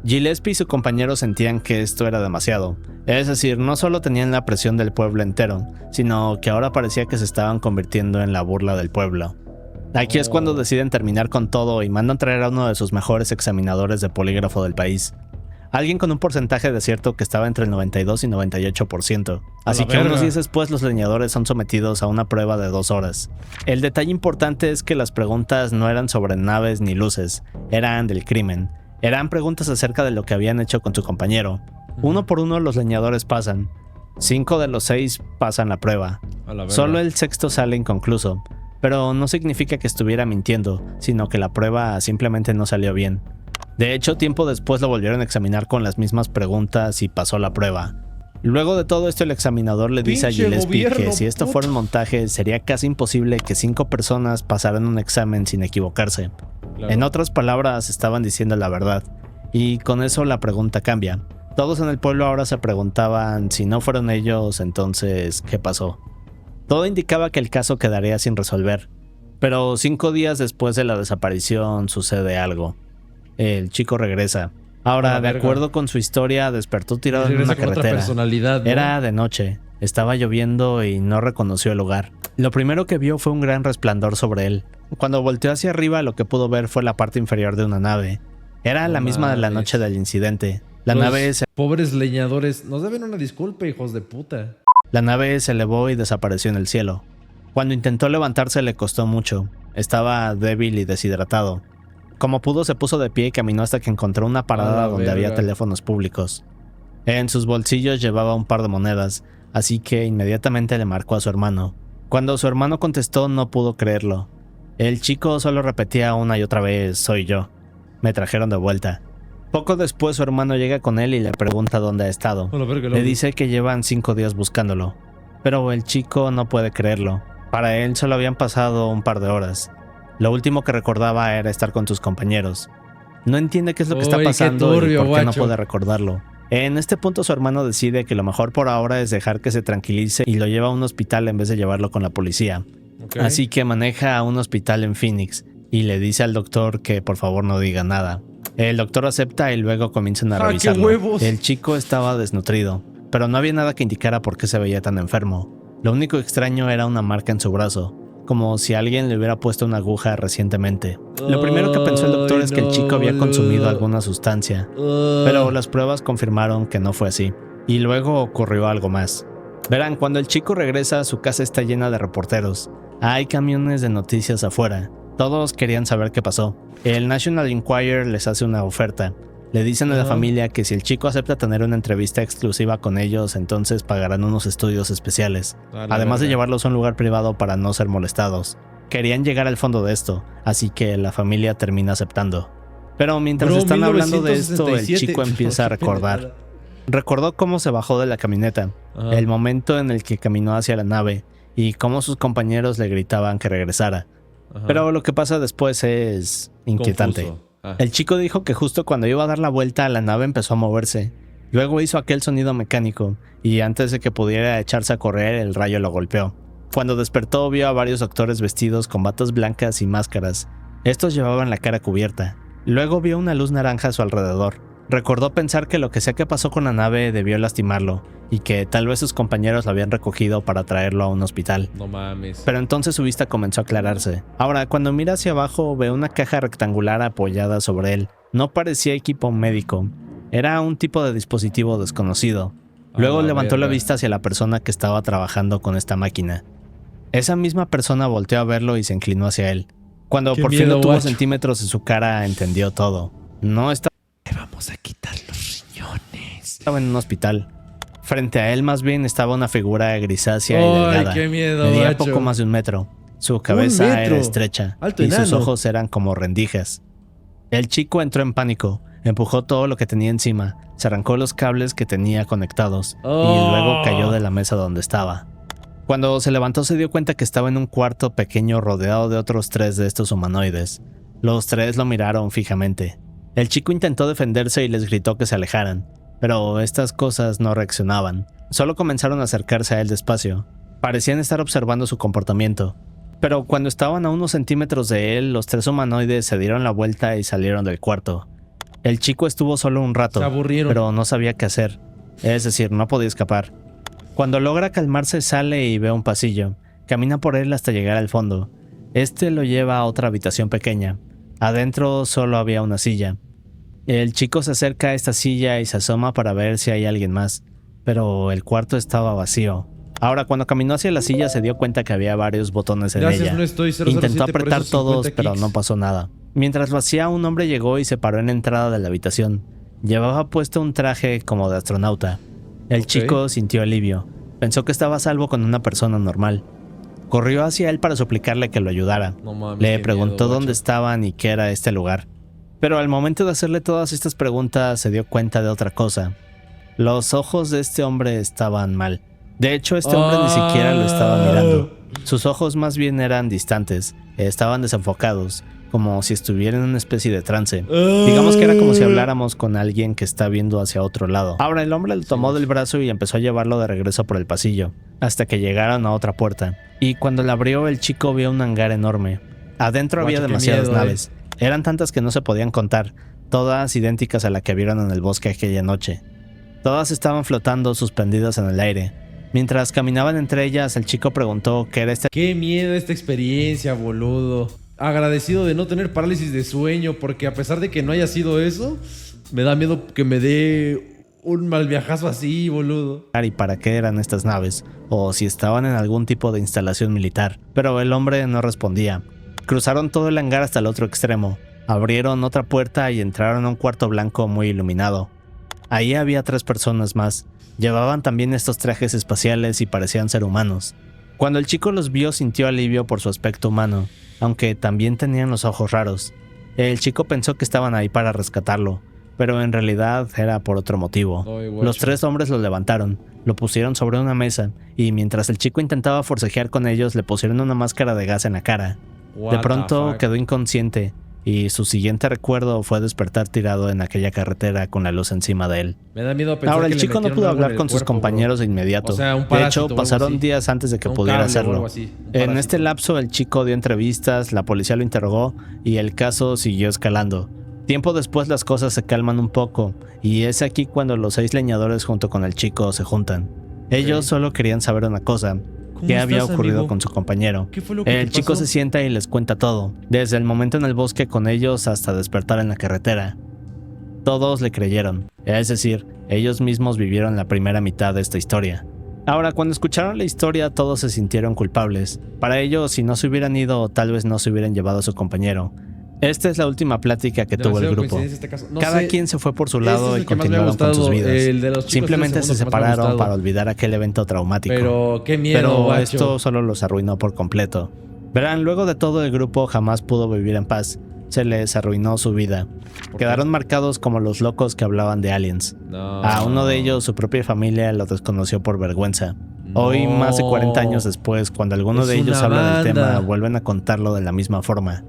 Gillespie y su compañero sentían que esto era demasiado. Es decir, no solo tenían la presión del pueblo entero, sino que ahora parecía que se estaban convirtiendo en la burla del pueblo. Aquí es cuando deciden terminar con todo y mandan traer a uno de sus mejores examinadores de polígrafo del país. Alguien con un porcentaje de acierto que estaba entre el 92 y 98%. Así que unos días después los leñadores son sometidos a una prueba de 2 horas. El detalle importante es que las preguntas no eran sobre naves ni luces, eran del crimen. Eran preguntas acerca de lo que habían hecho con su compañero. Uno por uno los leñadores pasan. 5 de los 6 pasan la prueba. Solo el sexto sale inconcluso. Pero no significa que estuviera mintiendo, sino que la prueba simplemente no salió bien. De hecho, tiempo después lo volvieron a examinar con las mismas preguntas y pasó la prueba. Luego de todo esto, el examinador le dice a Gillespie que si esto fuera un montaje, sería casi imposible que 5 personas pasaran un examen sin equivocarse. Claro. En otras palabras, estaban diciendo la verdad. Y con eso la pregunta cambia. Todos en el pueblo ahora se preguntaban si no fueron ellos, entonces, ¿qué pasó? Todo indicaba que el caso quedaría sin resolver. Pero 5 días después de la desaparición sucede algo. El chico regresa. Ahora, de acuerdo con su historia, despertó tirado en una carretera. ¿No? Era de noche, estaba lloviendo y no reconoció el lugar. Lo primero que vio fue un gran resplandor sobre él. Cuando volteó hacia arriba, lo que pudo ver fue la parte inferior de una nave. Era la misma de la noche del incidente. La nave pobres leñadores, nos deben una disculpa, hijos de puta. La nave se elevó y desapareció en el cielo. Cuando intentó levantarse le costó mucho. Estaba débil y deshidratado. Como pudo se puso de pie y caminó hasta que encontró una parada donde había teléfonos públicos. En sus bolsillos llevaba un par de monedas, así que inmediatamente le marcó a su hermano. Cuando su hermano contestó no pudo creerlo. El chico solo repetía una y otra vez: soy yo. Me trajeron de vuelta. Poco después su hermano llega con él y le pregunta dónde ha estado. Le dice que llevan 5 días buscándolo. Pero el chico no puede creerlo. Para él solo habían pasado un par de horas. Lo último que recordaba era estar con sus compañeros. No entiende qué es lo que está pasando y por qué no puede recordarlo. En este punto su hermano decide que lo mejor por ahora es dejar que se tranquilice y lo lleva a un hospital en vez de llevarlo con la policía. Así que maneja a un hospital en Phoenix y le dice al doctor que por favor no diga nada. El doctor acepta y luego comienzan a revisarlo. El chico estaba desnutrido, pero no había nada que indicara por qué se veía tan enfermo. Lo único extraño era una marca en su brazo, como si alguien le hubiera puesto una aguja recientemente. Lo primero que pensó el doctor es que el chico había consumido alguna sustancia, pero las pruebas confirmaron que no fue así. Y luego ocurrió algo más. Verán, cuando el chico regresa, su casa está llena de reporteros. Hay camiones de noticias afuera. Todos querían saber qué pasó. El National Enquirer les hace una oferta. Le dicen a la familia que si el chico acepta tener una entrevista exclusiva con ellos, entonces pagarán unos estudios especiales, además de llevarlos a un lugar privado para no ser molestados. Querían llegar al fondo de esto, así que la familia termina aceptando. Pero mientras están hablando de esto, el chico empieza a recordar. Recordó cómo se bajó de la camioneta, el momento en el que caminó hacia la nave y cómo sus compañeros le gritaban que regresara. Pero lo que pasa después es inquietante. El chico dijo que justo cuando iba a dar la vuelta la nave empezó a moverse. Luego hizo aquel sonido mecánico y antes de que pudiera echarse a correr el rayo lo golpeó. Cuando despertó vio a varios doctores vestidos con batas blancas y máscaras. Estos llevaban la cara cubierta. Luego vio una luz naranja a su alrededor. Recordó pensar que lo que sea que pasó con la nave debió lastimarlo y que tal vez sus compañeros lo habían recogido para traerlo a un hospital. No mames. Pero entonces su vista comenzó a aclararse. Ahora, cuando mira hacia abajo, ve una caja rectangular apoyada sobre él. No parecía equipo médico. Era un tipo de dispositivo desconocido. Luego levantó la vista hacia la persona que estaba trabajando con esta máquina. Esa misma persona volteó a verlo y se inclinó hacia él. Cuando por fin lo tuvo centímetros de su cara, entendió todo. No estaba... Le vamos a quitar los riñones. Estaba en un hospital. Frente a él más bien estaba una figura grisácea y delgada. ¡Qué miedo, medía poco más de 1 metro. Su cabeza era estrecha alto y sus ojos eran como rendijas. El chico entró en pánico, empujó todo lo que tenía encima, se arrancó los cables que tenía conectados y luego cayó de la mesa donde estaba. Cuando se levantó se dio cuenta que estaba en un cuarto pequeño rodeado de otros 3 de estos humanoides. Los 3 lo miraron fijamente. El chico intentó defenderse y les gritó que se alejaran, pero estas cosas no reaccionaban. Solo comenzaron a acercarse a él despacio. Parecían estar observando su comportamiento. Pero cuando estaban a unos centímetros de él, los 3 humanoides se dieron la vuelta y salieron del cuarto. El chico estuvo solo un rato, pero no sabía qué hacer. Es decir, no podía escapar. Cuando logra calmarse, sale y ve un pasillo. Camina por él hasta llegar al fondo. Este lo lleva a otra habitación pequeña. Adentro solo había una silla. El chico se acerca a esta silla y se asoma para ver si hay alguien más, pero el cuarto estaba vacío. Ahora, cuando caminó hacia la silla se dio cuenta que había varios botones en ella. No estoy 007 Intentó por apretar esos todos, 50 pero kicks. no pasó nada. Mientras lo hacía, un hombre llegó y se paró en la entrada de la habitación. Llevaba puesto un traje como de astronauta. El chico sintió alivio. Pensó que estaba a salvo con una persona normal. Corrió hacia él para suplicarle que lo ayudara. No mames, Le qué preguntó miedo, dónde guacho. estaban y qué era este lugar. Pero al momento de hacerle todas estas preguntas se dio cuenta de otra cosa. Los ojos de este hombre estaban mal. De hecho, este hombre ni siquiera lo estaba mirando. Sus ojos más bien eran distantes, estaban desenfocados, como si estuviera en una especie de trance. Digamos que era como si habláramos con alguien que está viendo hacia otro lado. Ahora el hombre lo tomó del brazo y empezó a llevarlo de regreso por el pasillo, hasta que llegaron a otra puerta. Y cuando la abrió, el chico vio un hangar enorme. Adentro había Guacho, qué demasiadas miedo, naves. Eran tantas que no se podían contar, todas idénticas a la que vieron en el bosque aquella noche. Todas estaban flotando suspendidas en el aire. Mientras caminaban entre ellas, el chico preguntó qué era este. Qué miedo esta experiencia, boludo. Agradecido de no tener parálisis de sueño, porque a pesar de que no haya sido eso, me da miedo que me dé un mal viajazo así, boludo. Y para qué eran estas naves, o si estaban en algún tipo de instalación militar. Pero el hombre no respondía. Cruzaron todo el hangar hasta el otro extremo. Abrieron otra puerta y entraron a un cuarto blanco muy iluminado. Ahí había 3 personas más. Llevaban también estos trajes espaciales y parecían ser humanos. Cuando el chico los vio, sintió alivio por su aspecto humano, aunque también tenían los ojos raros. El chico pensó que estaban ahí para rescatarlo, pero en realidad era por otro motivo. Los 3 hombres lo levantaron, lo pusieron sobre una mesa, y mientras el chico intentaba forcejear con ellos, le pusieron una máscara de gas en la cara. De pronto quedó inconsciente, y su siguiente recuerdo fue despertar tirado en aquella carretera con la luz encima de él. Me da miedo pensar Ahora que el le chico no metieron pudo algo en hablar el con sus cuerpo, compañeros bro. de inmediato. O sea, un De parásito hecho, o pasaron algo así. días antes de que Un pudiera cable o hacerlo. algo así, un En parásito. este lapso el chico dio entrevistas, la policía lo interrogó y el caso siguió escalando. Tiempo después las cosas se calman un poco y es aquí cuando los 6 leñadores junto con el chico se juntan. Ellos solo querían saber una cosa. ¿Qué había estás, ocurrido amigo? con su compañero? ¿Qué fue lo que El te chico pasó? se sienta y les cuenta todo, desde el momento en el bosque con ellos hasta despertar en la carretera. Todos le creyeron, es decir, ellos mismos vivieron la primera mitad de esta historia. Ahora, cuando escucharon la historia, todos se sintieron culpables. Para ellos, si no se hubieran ido, tal vez no se hubieran llevado a su compañero. Esta es la última plática que tuvo el Demasiado grupo. coincidencia este caso. No Cada sé, quien se fue por su este lado es y el que más me ha continuaron con gustado, sus vidas. el de los chicos Simplemente es se el segundo que más me ha separaron gustado. para olvidar aquel evento traumático. Pero qué miedo, Pero guacho. esto solo los arruinó por completo. Verán, luego de todo el grupo jamás pudo vivir en paz. Se les arruinó su vida. ¿Por Quedaron qué? marcados como los locos que hablaban de aliens. No. A uno de ellos, su propia familia lo desconoció por vergüenza. Hoy, No. más de 40 años después, cuando alguno Es de ellos una habla del banda. tema, vuelven a contarlo de la misma forma.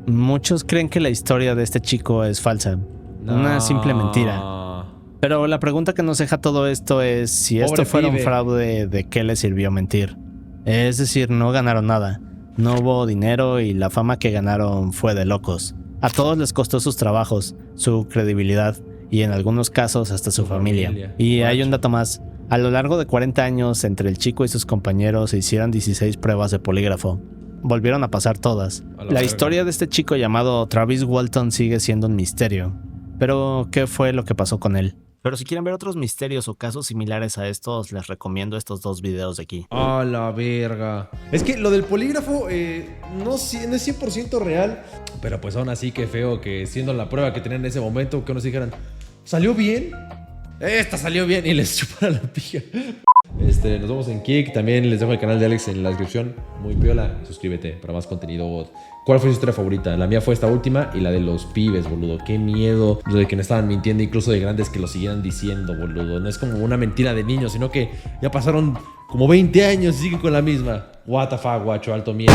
Muchos creen que la historia de este chico es falsa. Una No. simple mentira. Pero la pregunta que nos deja todo esto es si esto Pobre fuera un pibe. fraude, ¿de qué le sirvió mentir? Es decir, no ganaron nada. No hubo dinero y la fama que ganaron fue de locos. A todos les costó sus trabajos, su credibilidad y en algunos casos hasta su familia. Y hay un dato más. A lo largo de 40 años, entre el chico y sus compañeros se hicieron 16 pruebas de polígrafo. Volvieron a pasar todas. A la La verga. historia de este chico llamado Travis Walton sigue siendo un misterio. Pero, ¿qué fue lo que pasó con él? Pero si quieren ver otros misterios o casos similares a estos, les recomiendo estos 2 videos de aquí. A la verga. Es que lo del polígrafo no es 100% real. Pero pues aún así que feo que siendo la prueba que tenían en ese momento, que nos dijeran, ¿salió bien? Esta salió bien y les chupara la pija. Nos vemos en Kik. También les dejo el canal de Alex en la descripción. Muy piola. Suscríbete para más contenido. ¿Cuál fue su historia favorita? La mía fue esta última y la de los pibes, boludo. Qué miedo. Lo de que no estaban mintiendo, incluso de grandes que lo siguieran diciendo, boludo. No es como una mentira de niños, sino que ya pasaron como 20 años y siguen con la misma. What the fuck, guacho. Alto miedo.